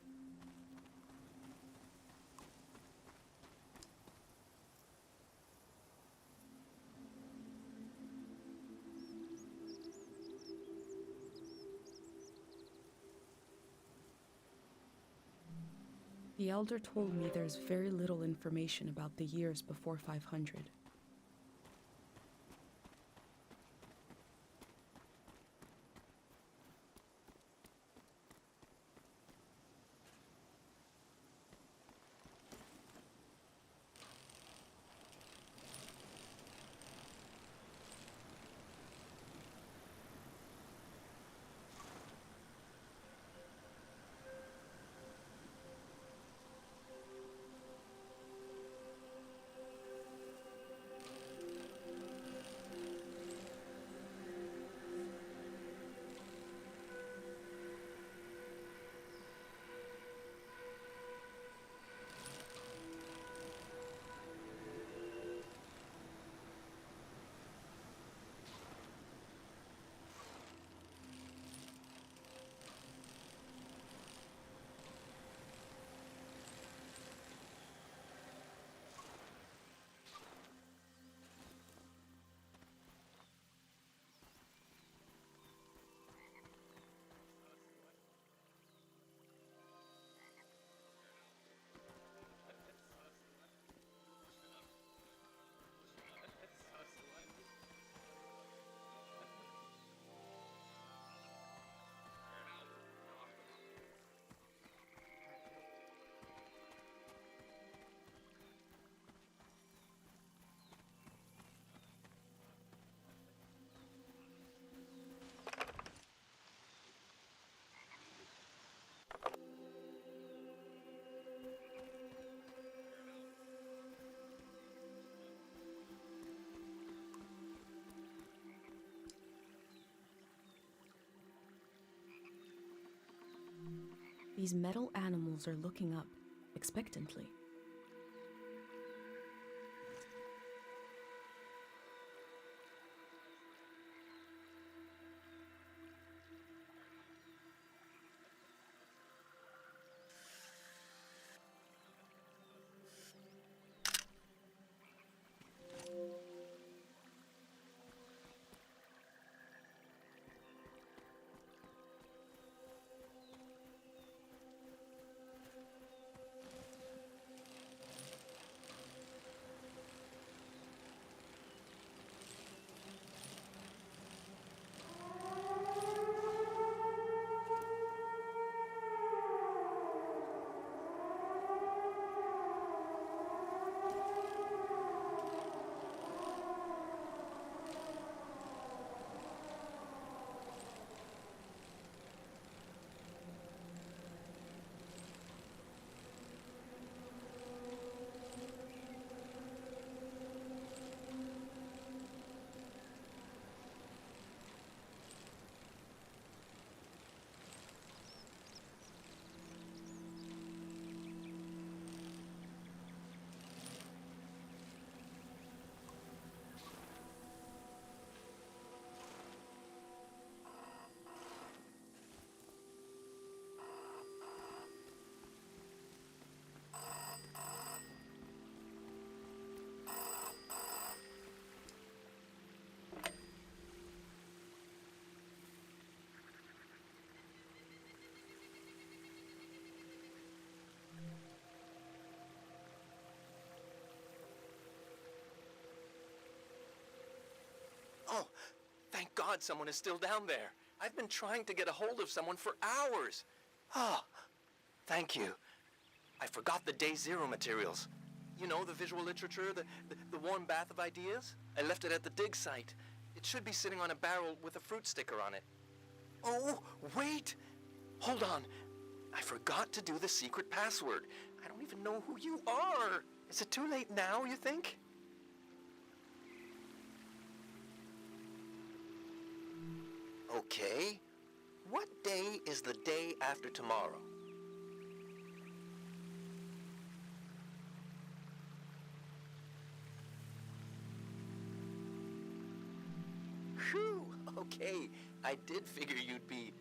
The elder told me there's very little information about the years before 500. These metal animals are looking up, expectantly. Oh, thank God someone is still down there. I've been trying to get a hold of someone for hours. Oh, thank you. I forgot the Day Zero materials. You know, the visual literature, the warm bath of ideas? I left it at the dig site. It should be sitting on a barrel with a fruit sticker on it. Oh, wait! Hold on. I forgot to do the secret password. I don't even know who you are. Is it too late now, you think? Okay. What day is the day after tomorrow? Phew, okay. I did figure you'd be...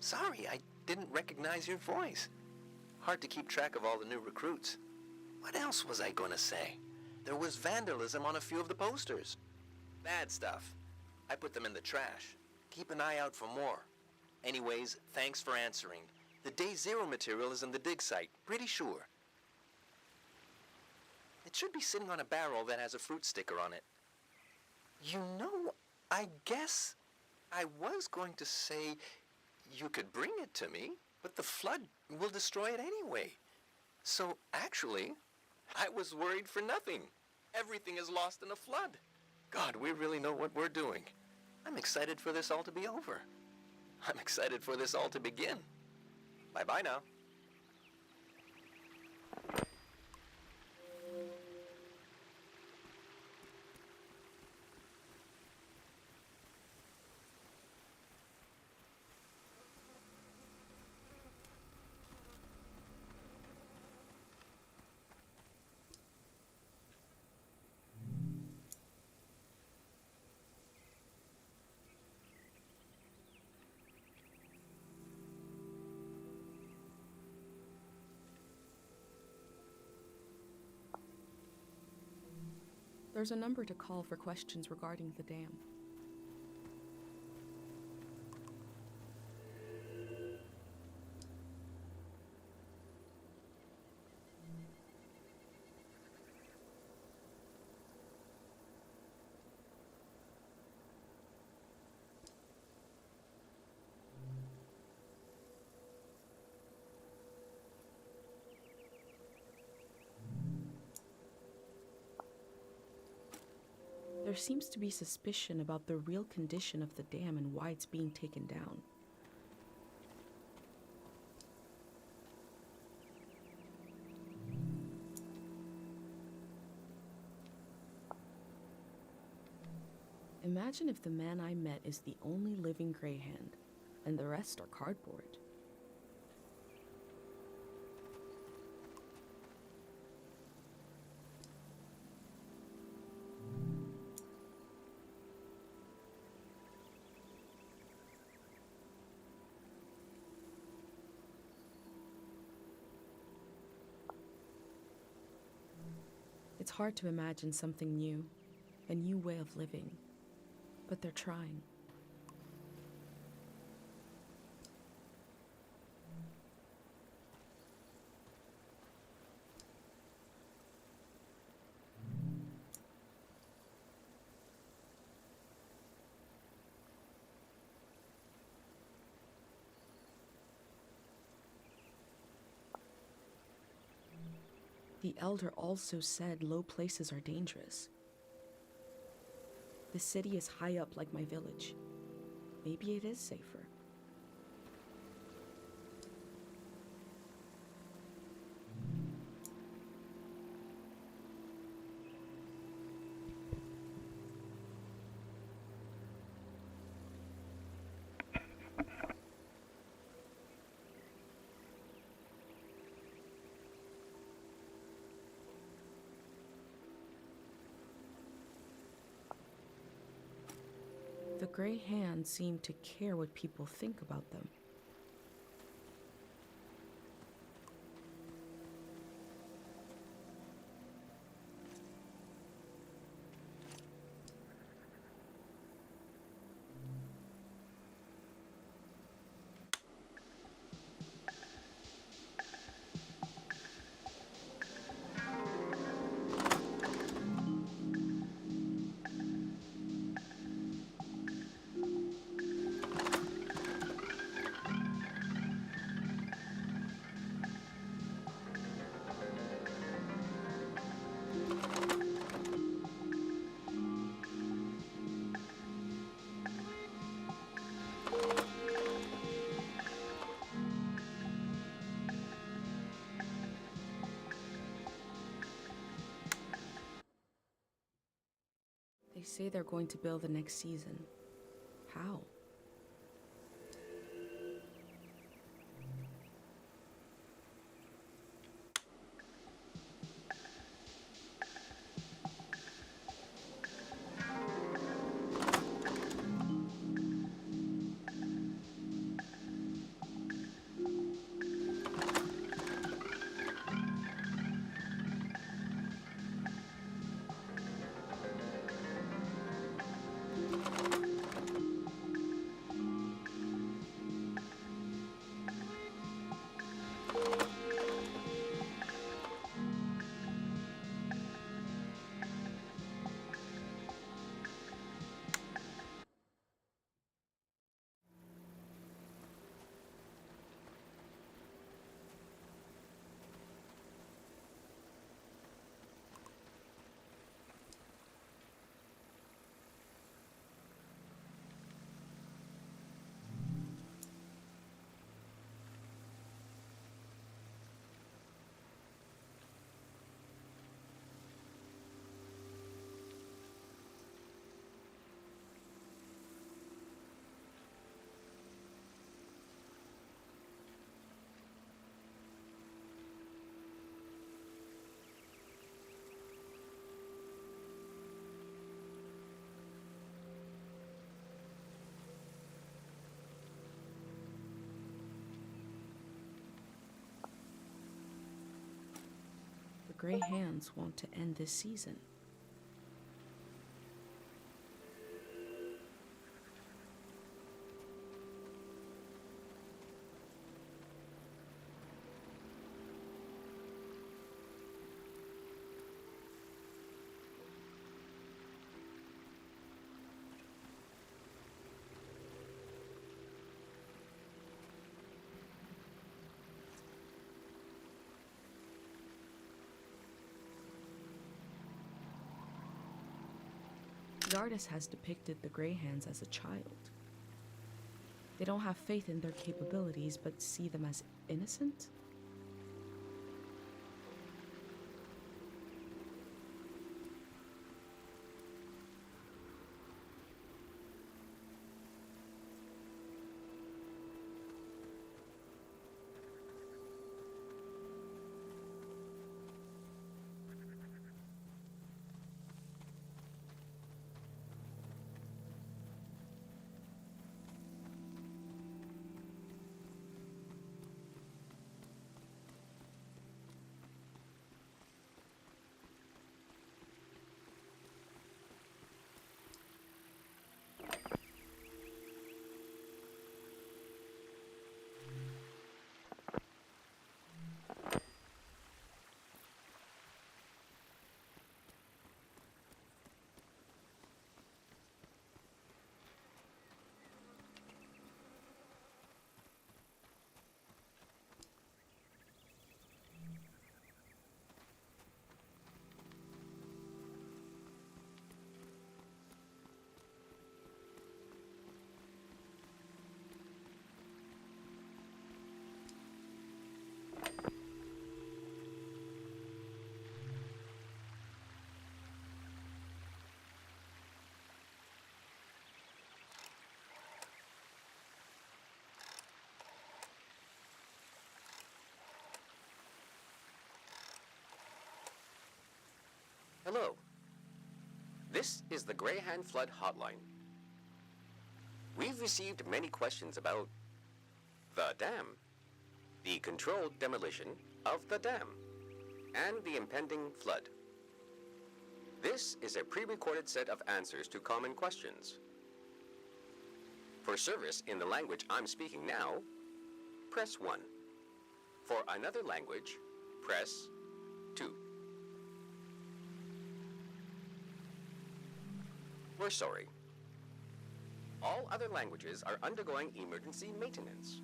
Sorry, I didn't recognize your voice. Hard to keep track of all the new recruits. What else was I gonna say? There was vandalism on a few of the posters. Bad stuff. I put them in the trash. Keep an eye out for more. Anyways, thanks for answering. The Day Zero material is in the dig site, pretty sure. It should be sitting on a barrel that has a fruit sticker on it. You know, I guess I was going to say you could bring it to me, but the flood will destroy it anyway. So actually, I was worried for nothing. Everything is lost in a flood. God, we really know what we're doing. I'm excited for this all to be over. I'm excited for this all to begin. Bye-bye now. There's a number to call for questions regarding the dam. There seems to be suspicion about the real condition of the dam and why it's being taken down. Imagine if the man I met is the only living Greyhand, and the rest are cardboard. It's hard to imagine something new, a new way of living, but they're trying. The Elder also said low places are dangerous. The city is high up like my village. Maybe it is safer. The Grey Hand seem to care what people think about them. say they're going to build the next season. How? The Grey Hands want to end this season. The artist has depicted the Grey Hands as a child. They don't have faith in their capabilities, but see them as innocent? Hello. This is the Greyhand Flood Hotline. We've received many questions about the dam, the controlled demolition of the dam, and the impending flood. This is a pre-recorded set of answers to common questions. For service in the language I'm speaking now, press 1. For another language, press 2. We're sorry. All other languages are undergoing emergency maintenance.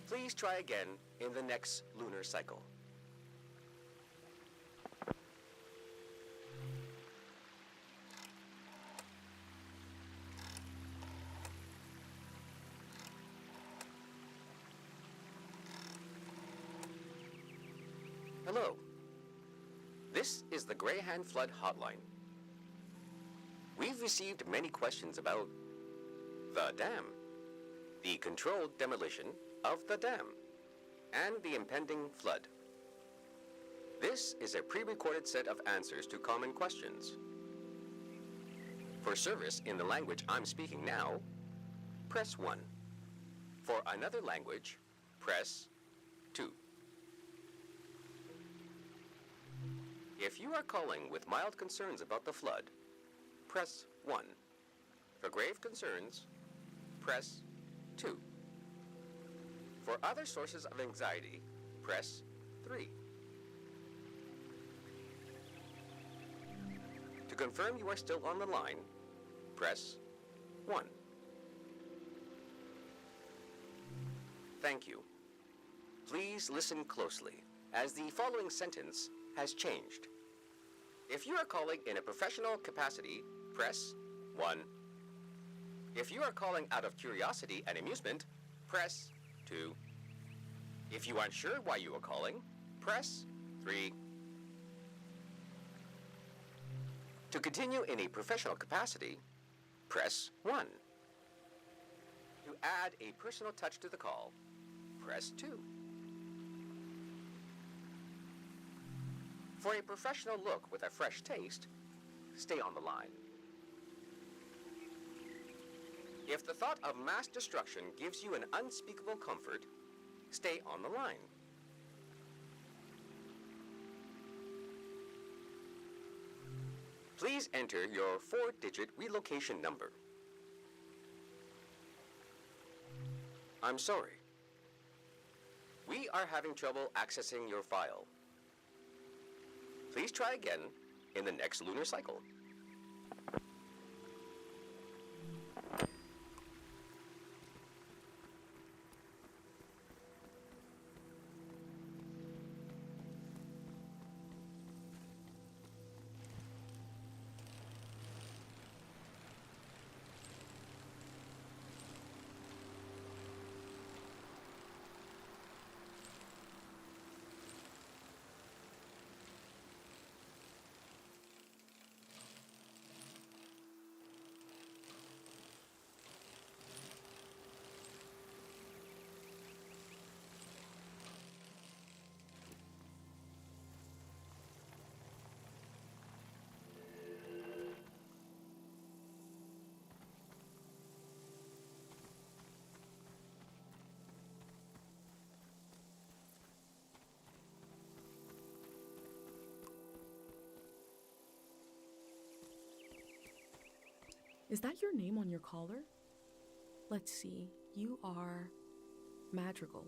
Please try again in the next lunar cycle. Hello. This is the Greyhand Flood Hotline. received many questions about the dam, the controlled demolition of the dam, and the impending flood. This is a pre-recorded set of answers to common questions. For service in the language I'm speaking now, press 1. For another language, press 2. If you are calling with mild concerns about the flood, press 1. For grave concerns, press 2. For other sources of anxiety, press 3. To confirm you are still on the line, press 1. Thank you. Please listen closely, as the following sentence has changed. If you are calling in a professional capacity, press 1. If you are calling out of curiosity and amusement, press 2. If you aren't sure why you are calling, press 3. To continue in a professional capacity, press 1. To add a personal touch to the call, press 2. For a professional look with a fresh taste, stay on the line. If the thought of mass destruction gives you an unspeakable comfort, stay on the line. Please enter your 4-digit relocation number. I'm sorry. We are having trouble accessing your file. Please try again in the next lunar cycle. Is that your name on your collar? Let's see. You are Madrigal.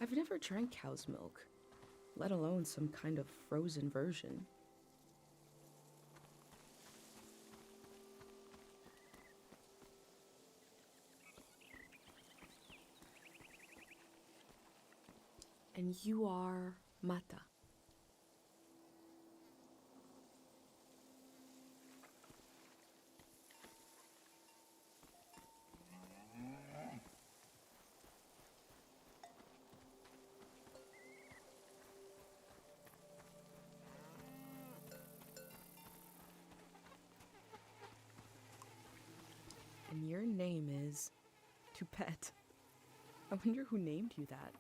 I've never drank cow's milk, let alone some kind of frozen version. And you are Mata. And your name is Tupet. I wonder who named you that.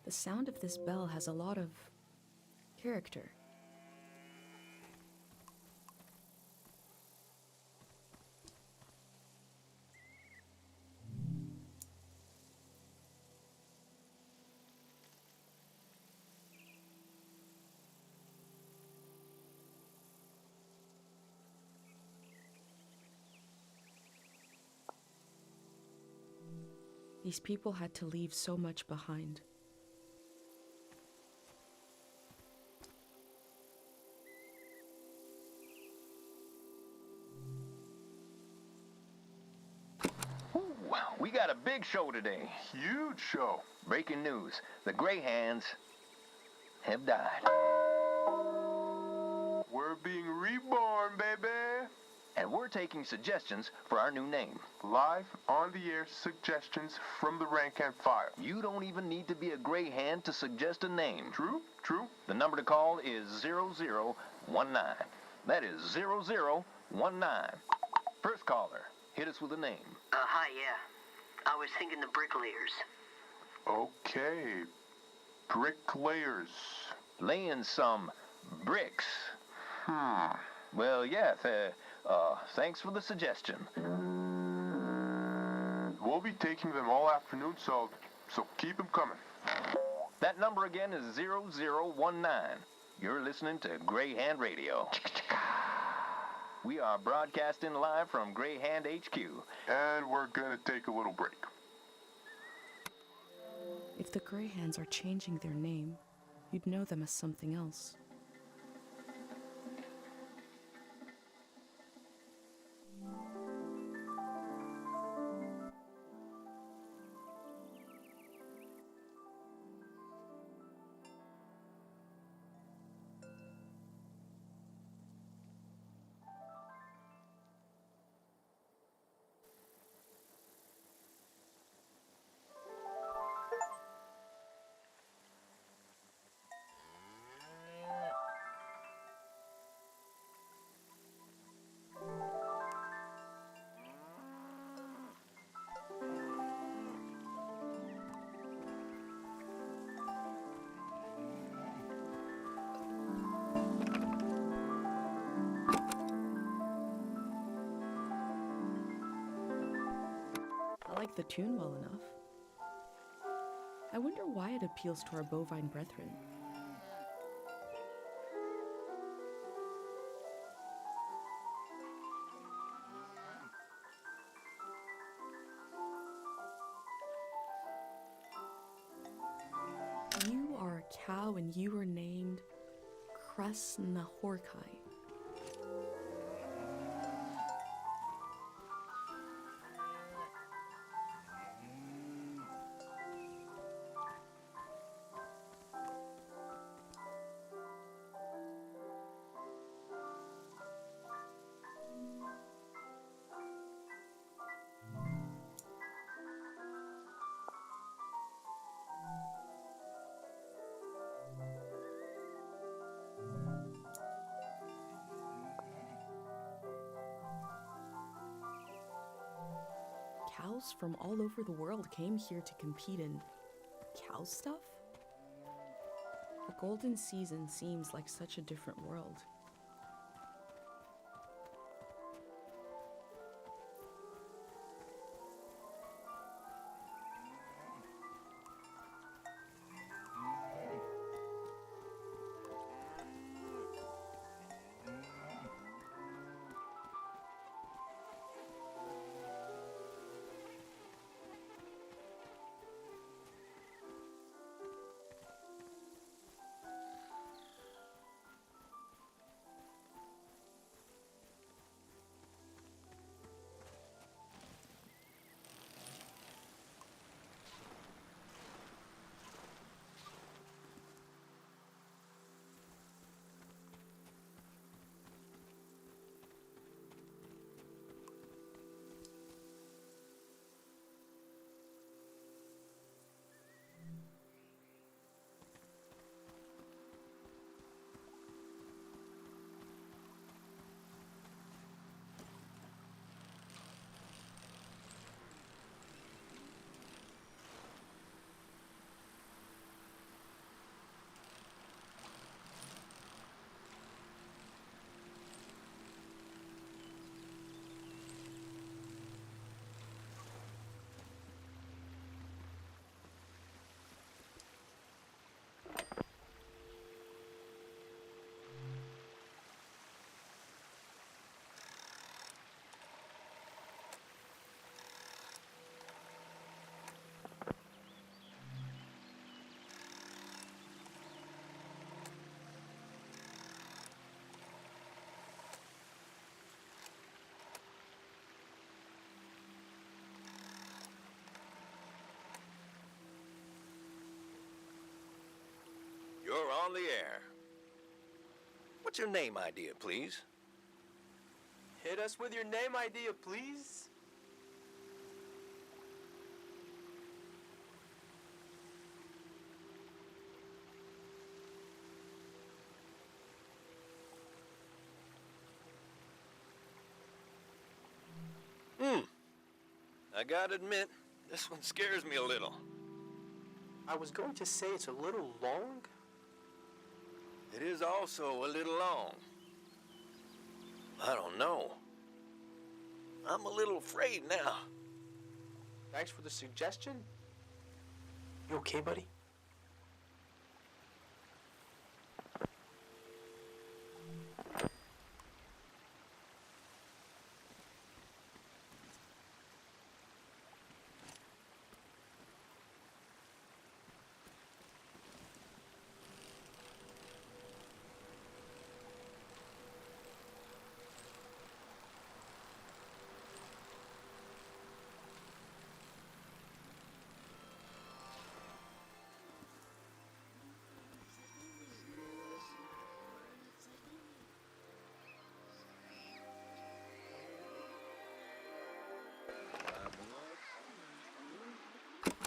The sound of this bell has a lot of character. These people had to leave so much behind. We got a big show today. Huge show. Breaking news. The Greyhands have died. We're being reborn, baby. And we're taking suggestions for our new name. Live on the air suggestions from the rank and file. You don't even need to be a Greyhand to suggest a name. True, true. The number to call is 0019. That is 0019. First caller, hit us with a name. Hi, yeah. I was thinking the bricklayers. Okay. Bricklayers. Laying some bricks. Hmm. Well, yeah, thanks for the suggestion. We'll be taking them all afternoon, so keep them coming. That number again is 0019. You're listening to Greyhand Radio. We are broadcasting live from Greyhand HQ. And we're gonna take a little break. If the Greyhands are changing their name, you'd know them as something else. I like the tune well enough. I wonder why it appeals to our bovine brethren. You are a cow and you are named Krasnahorkai. Cows from all over the world came here to compete in cow stuff? The golden season seems like such a different world. You're on the air. What's your name idea, please? Hit us with your name idea, please. I gotta admit, this one scares me a little. I was going to say it's a little long. It is also a little long. I don't know. I'm a little afraid now. Thanks for the suggestion. You okay, buddy?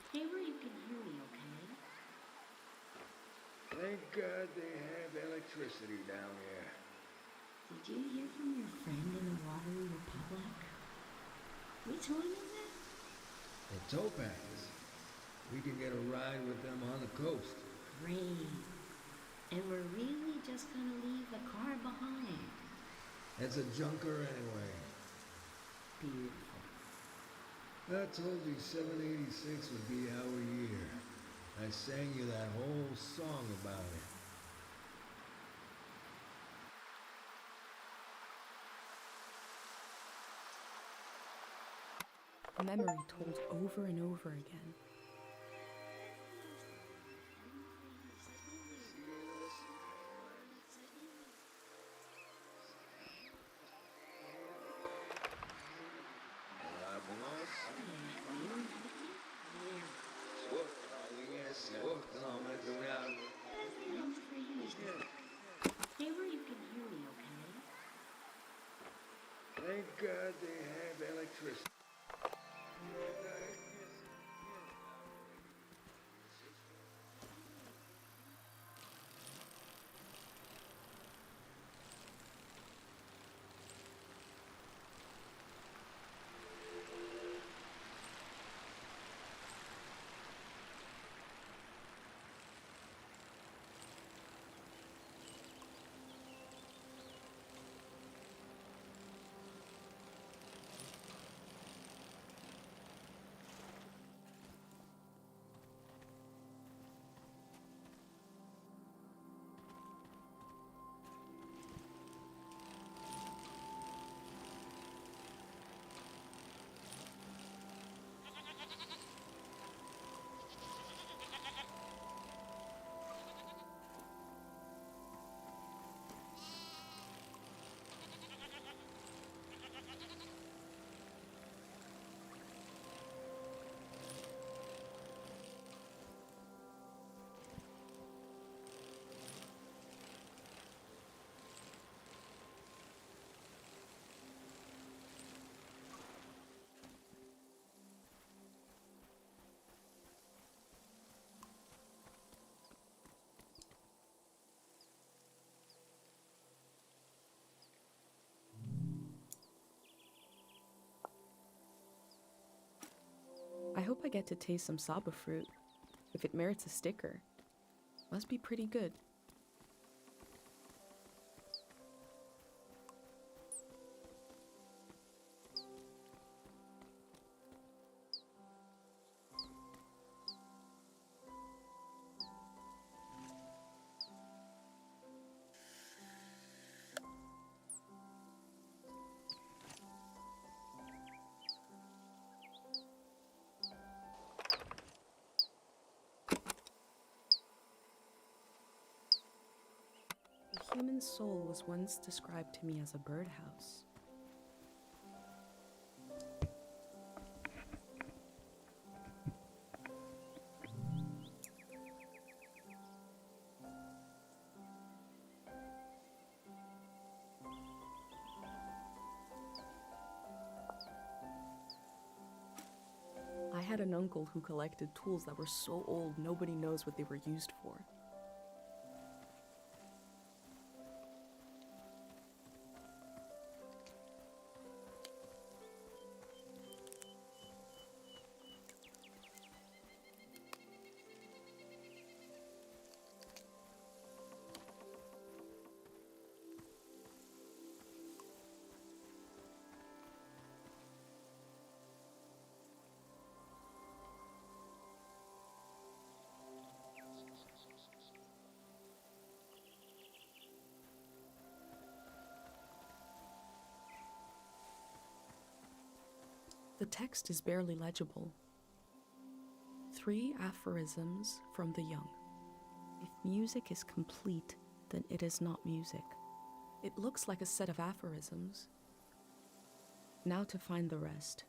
Stay where you can hear me, okay? Thank God they have electricity down here. Did you hear from your friend in the Waterloo Republic? We told him that? The Topaz. We can get a ride with them on the coast. Great. And we're really just gonna leave the car behind. It's a junker anyway. Beautiful. I told you 786 would be our year. I sang you that whole song about it. A memory told over and over again. Stay where you can hear me, okay? Thank God they have electricity. I hope I get to taste some Saba fruit. If it merits a sticker, must be pretty good. The human soul was once described to me as a birdhouse. had an uncle who collected tools that were so old nobody knows what they were used for. The text is barely legible. 3 aphorisms from the young. If music is complete, then it is not music. It looks like a set of aphorisms. Now to find the rest.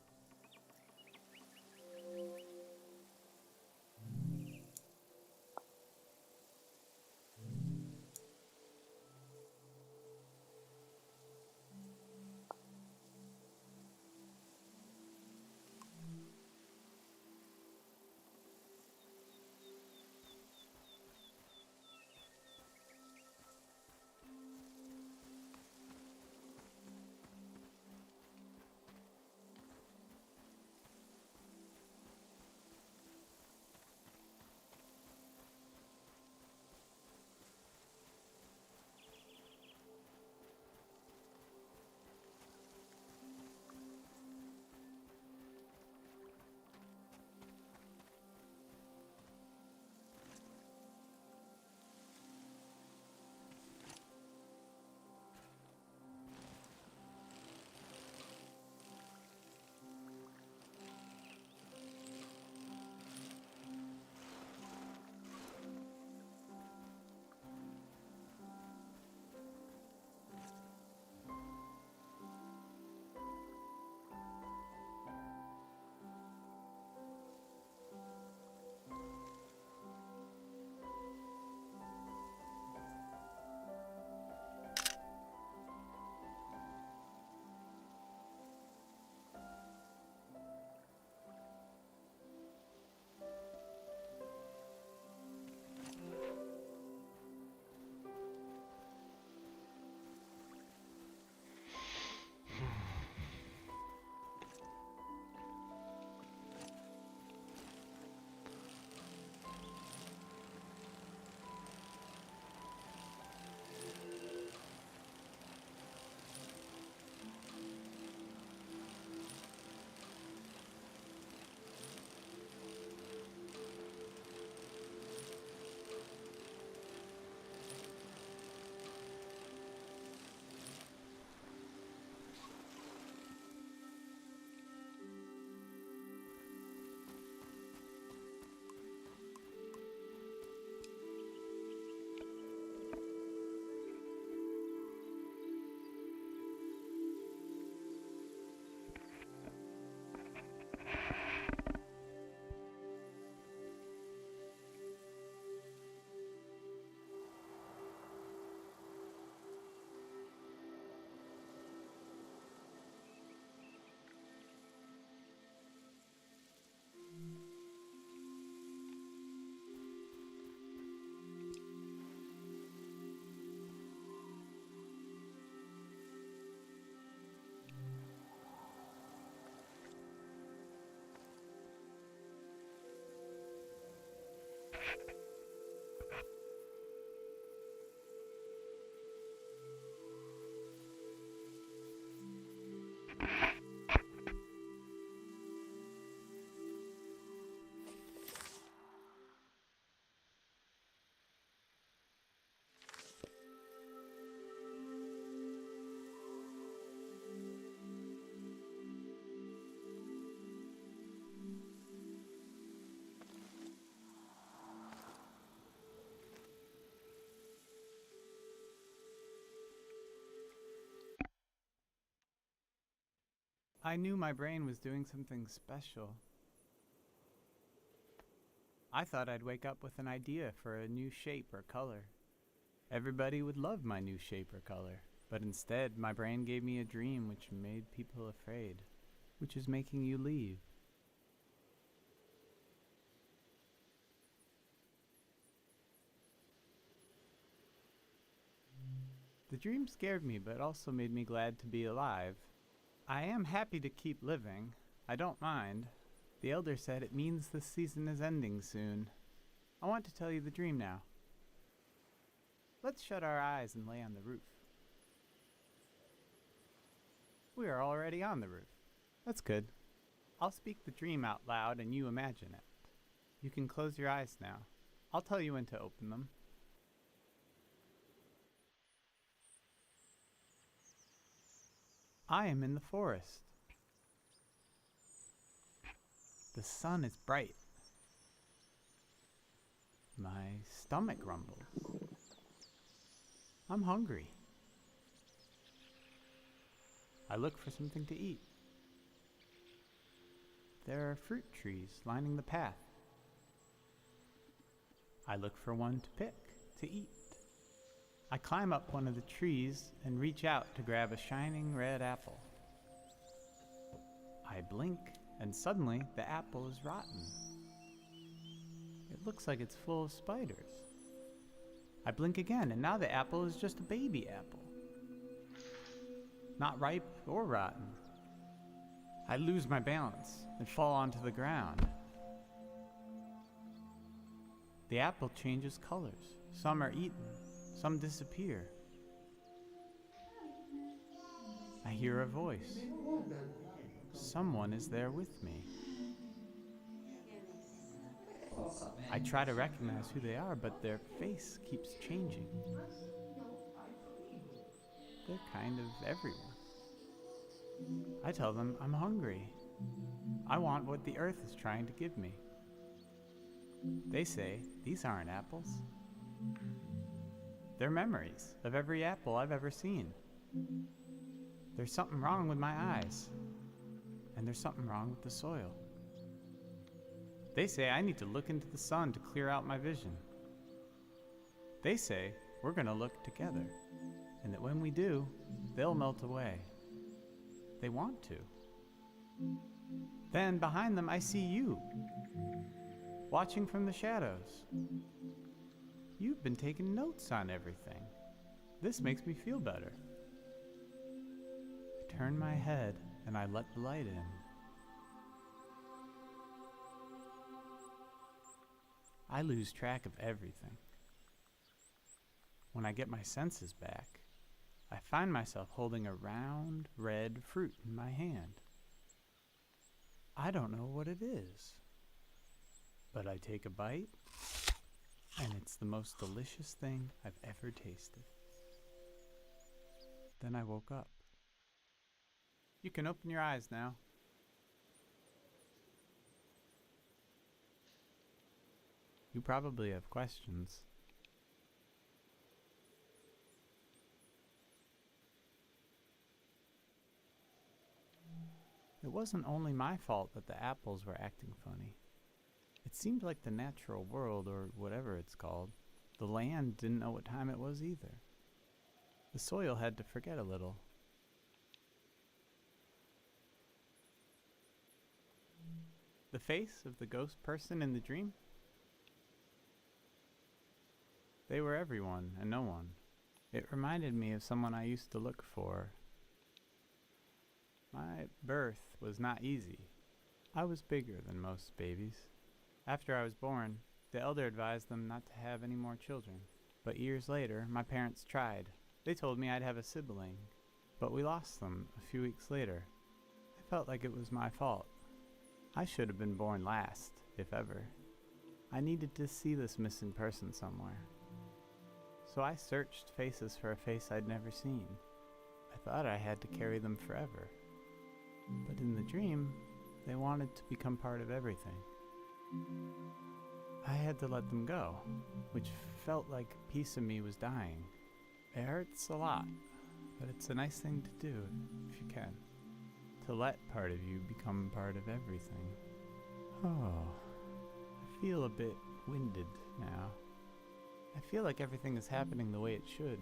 I knew my brain was doing something special. I thought I'd wake up with an idea for a new shape or color. Everybody would love my new shape or color, but instead my brain gave me a dream which made people afraid, which is making you leave. The dream scared me, but also made me glad to be alive. I am happy to keep living. I don't mind. The elder said it means the season is ending soon. I want to tell you the dream now. Let's shut our eyes and lay on the roof. We are already on the roof. That's good. I'll speak the dream out loud and you imagine it. You can close your eyes now. I'll tell you when to open them. I am in the forest. The sun is bright. My stomach rumbles. I'm hungry. I look for something to eat. There are fruit trees lining the path. I look for one to pick, to eat. I climb up one of the trees and reach out to grab a shining red apple. I blink, and suddenly the apple is rotten. It looks like it's full of spiders. I blink again, and now the apple is just a baby apple. Not ripe or rotten. I lose my balance and fall onto the ground. The apple changes colors. Some are eaten, some disappear. I hear a voice. Someone is there with me. I try to recognize who they are, but their face keeps changing. They're kind of everywhere. I tell them I'm hungry. I want what the earth is trying to give me. They say, these aren't apples. They're memories of every apple I've ever seen. There's something wrong with my eyes, and there's something wrong with the soil. They say I need to look into the sun to clear out my vision. They say we're going to look together, and that when we do, they'll melt away. They want to. Then behind them I see you, watching from the shadows. You've been taking notes on everything. This makes me feel better. I turn my head and I let the light in. I lose track of everything. When I get my senses back, I find myself holding a round, red fruit in my hand. I don't know what it is, but I take a bite, and it's the most delicious thing I've ever tasted. Then I woke up. You can open your eyes now. You probably have questions. It wasn't only my fault that the apples were acting funny. It seemed like the natural world, or whatever it's called, the land didn't know what time it was either. The soil had to forget a little. The face of the ghost person in the dream? They were everyone and no one. It reminded me of someone I used to look for. My birth was not easy. I was bigger than most babies. After I was born, the elder advised them not to have any more children. But years later, my parents tried. They told me I'd have a sibling, but we lost them a few weeks later. I felt like it was my fault. I should have been born last, if ever. I needed to see this missing person somewhere. So I searched faces for a face I'd never seen. I thought I had to carry them forever. But in the dream, they wanted to become part of everything. I had to let them go, which felt like a piece of me was dying. It hurts a lot, but it's a nice thing to do if you can. To let part of you become part of everything. Oh, I feel a bit winded now. I feel like everything is happening the way it should.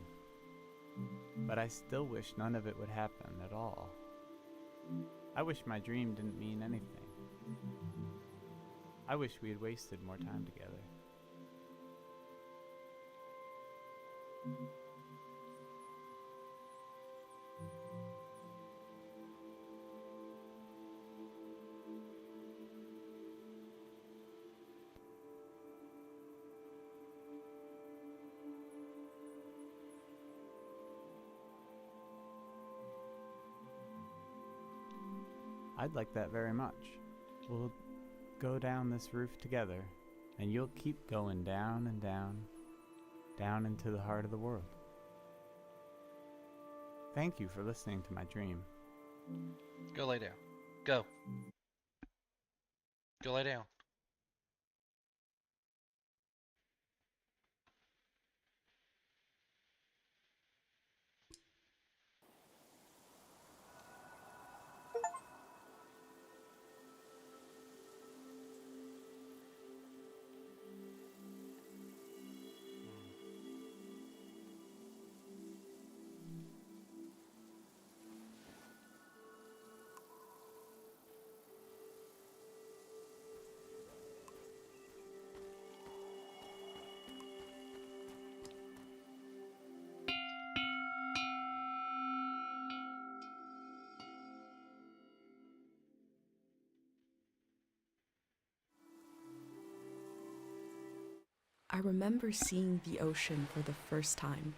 But I still wish none of it would happen at all. I wish my dream didn't mean anything. I wish we had wasted more time together. I'd like that very much. We'll go down this roof together, and you'll keep going down and down, down into the heart of the world. Thank you for listening to my dream. Go lay down. Go. Go lay down. I remember seeing the ocean for the first time,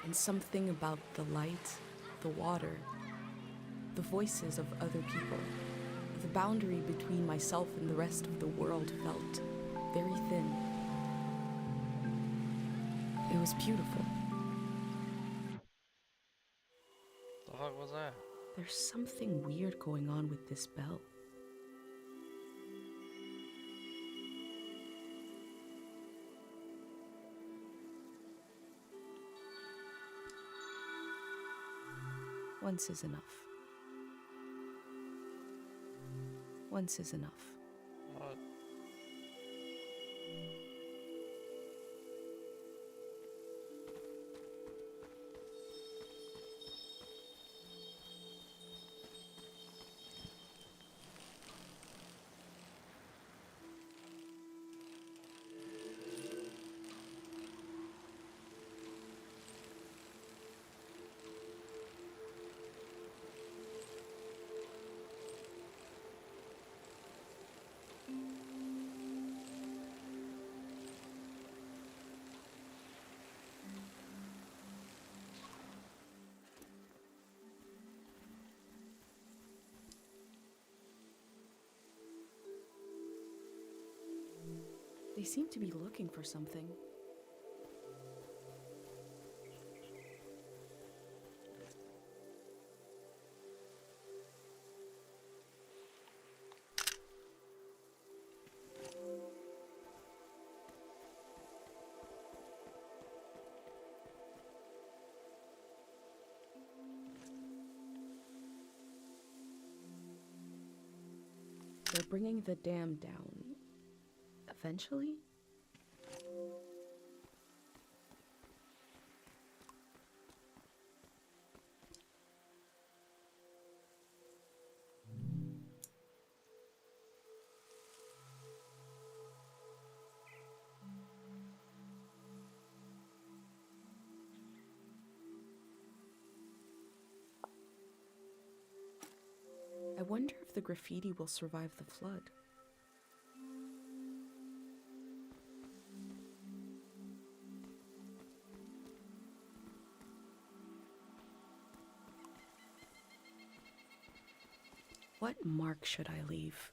and something about the light, the water, the voices of other people, the boundary between myself and the rest of the world felt very thin. It was beautiful. The fuck was that? There's something weird going on with this bell. Once is enough. Once is enough. What? They seem to be looking for something. They're bringing the dam down. Eventually? I wonder if the graffiti will survive the flood. What mark should I leave?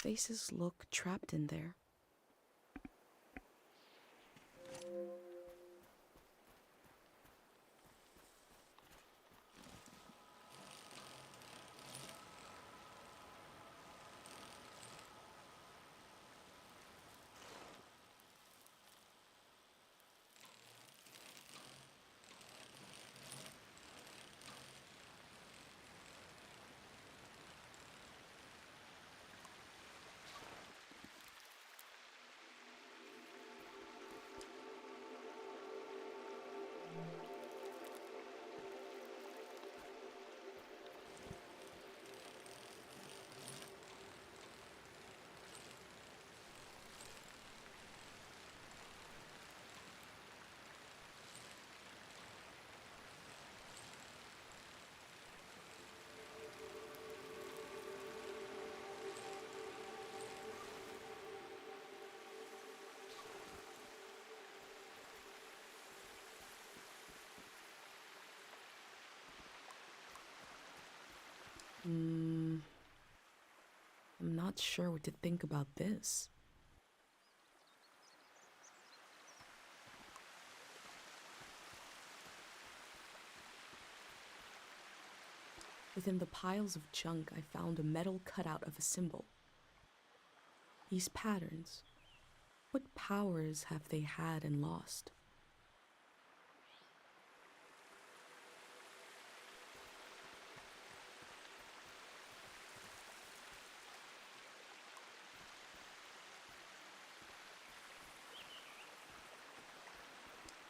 faces look trapped in there. I'm not sure what to think about this. Within the piles of junk, I found a metal cutout of a symbol. These patterns, what powers have they had and lost?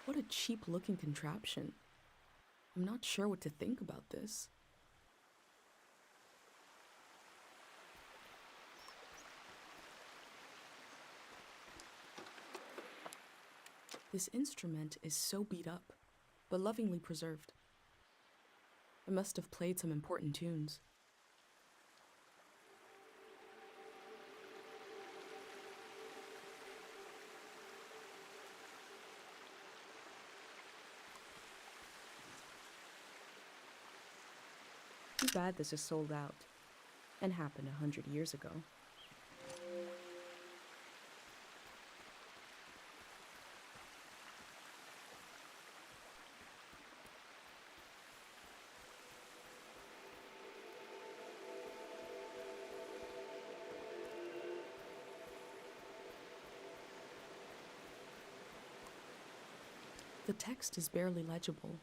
What a cheap-looking contraption. I'm not sure what to think about this. This instrument is so beat up, but lovingly preserved. It must have played some important tunes. Too bad this is sold out, and happened 100 years ago. The text is barely legible.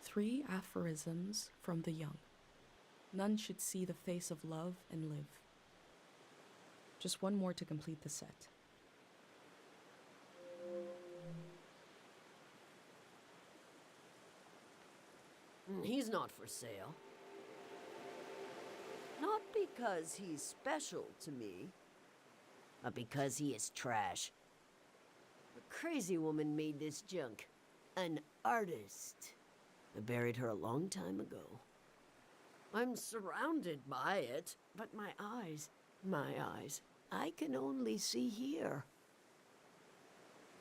3 aphorisms from the young. None should see the face of love and live. Just one more to complete the set. He's not for sale. Not because he's special to me, but because he is trash. A crazy woman made this junk. An artist. I buried her a long time ago. I'm surrounded by it, but my eyes, I can only see here.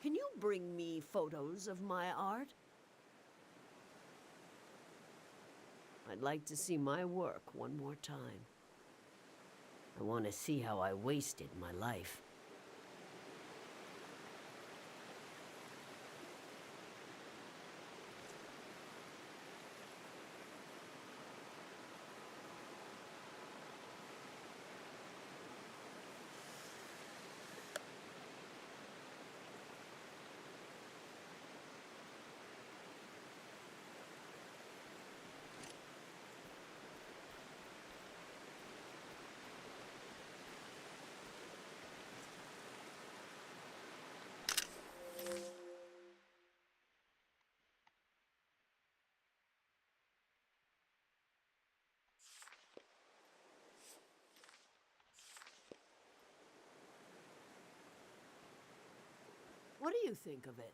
Can you bring me photos of my art? I'd like to see my work one more time. I want to see how I wasted my life. What do you think of it?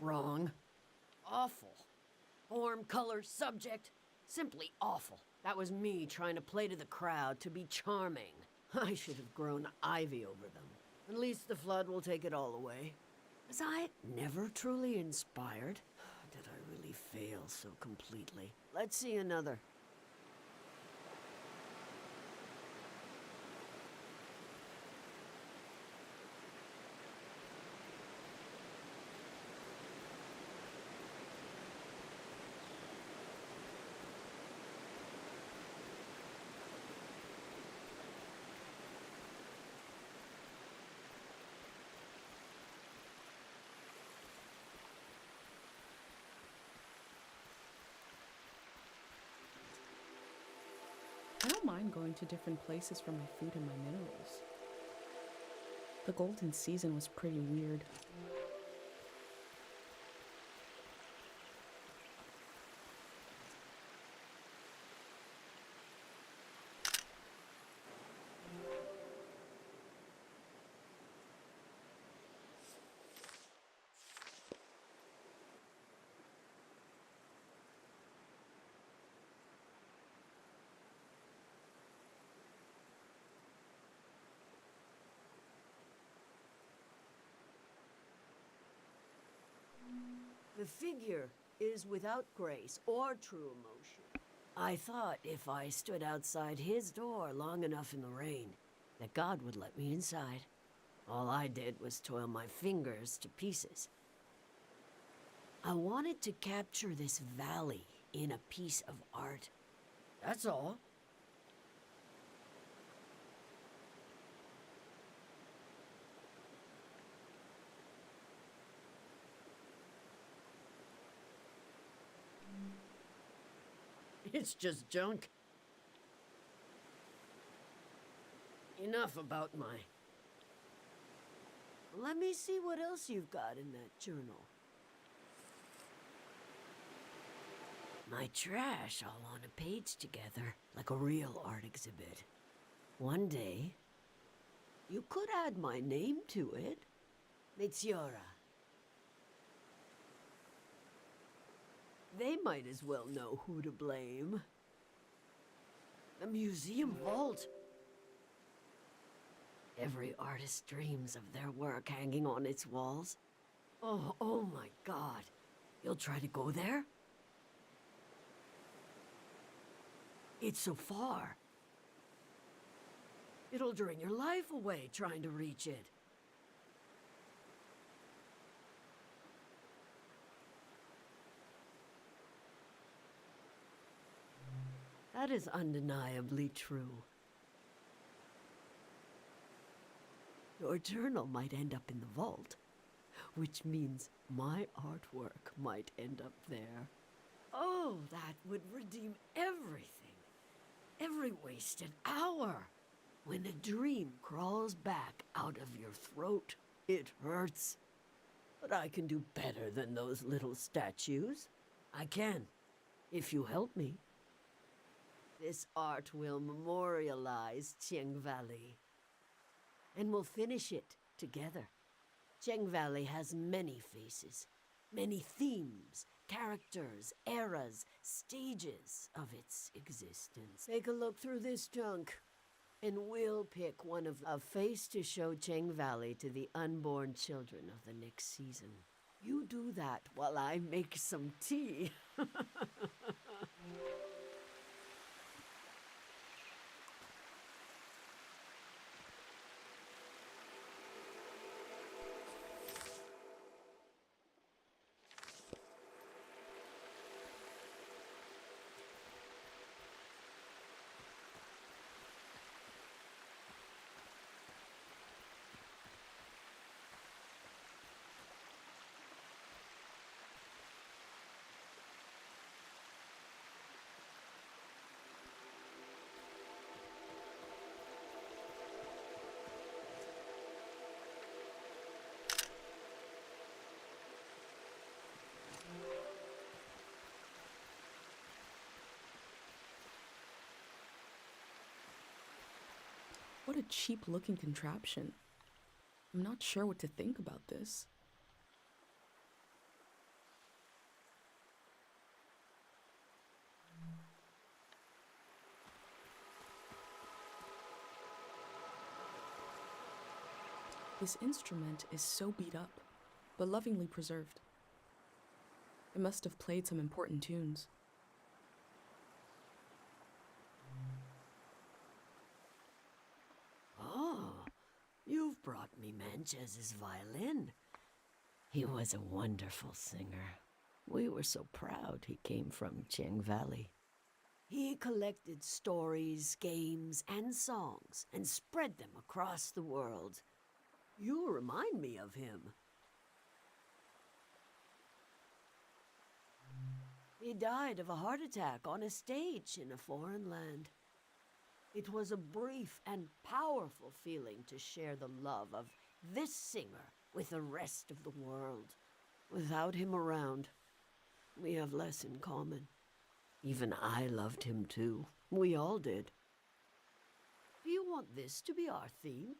Wrong. Awful. Form, color, subject. Simply awful. That was me trying to play to the crowd, to be charming. I should have grown ivy over them. At least the flood will take it all away. Was I never truly inspired? Did I really fail so completely? Let's see another. I don't mind going to different places for my food and my minerals. The golden season was pretty weird. The figure is without grace or true emotion. I thought if I stood outside his door long enough in the rain, that God would let me inside. All I did was toil my fingers to pieces. I wanted to capture this valley in a piece of art. That's all. It's just junk. Enough about my... Let me see what else you've got in that journal. My trash all on a page together, like a real art exhibit. One day, you could add my name to it. Mitziora. They might as well know who to blame. The museum vault. Every artist dreams of their work hanging on its walls. Oh my God. You'll try to go there? It's so far. It'll drain your life away trying to reach it. That is undeniably true. Your journal might end up in the vault, which means my artwork might end up there. Oh, that would redeem everything. Every wasted hour. When a dream crawls back out of your throat, it hurts. But I can do better than those little statues. I can, if you help me. This art will memorialize Cheng Valley. And we'll finish it together. Cheng Valley has many faces, many themes, characters, eras, stages of its existence. Take a look through this junk, and we'll pick one of a face to show Cheng Valley to the unborn children of the next season. You do that while I make some tea. What a cheap-looking contraption. I'm not sure what to think about this. This instrument is so beat up, but lovingly preserved. It must have played some important tunes. Oh, you've brought me Manchez's violin. He was a wonderful singer. We were so proud he came from Cheng Valley. He collected stories, games, and songs and spread them across the world. You remind me of him. He died of a heart attack on a stage in a foreign land. It was a brief and powerful feeling to share the love of this singer with the rest of the world. Without him around, we have less in common. Even I loved him too. We all did. Do you want this to be our theme?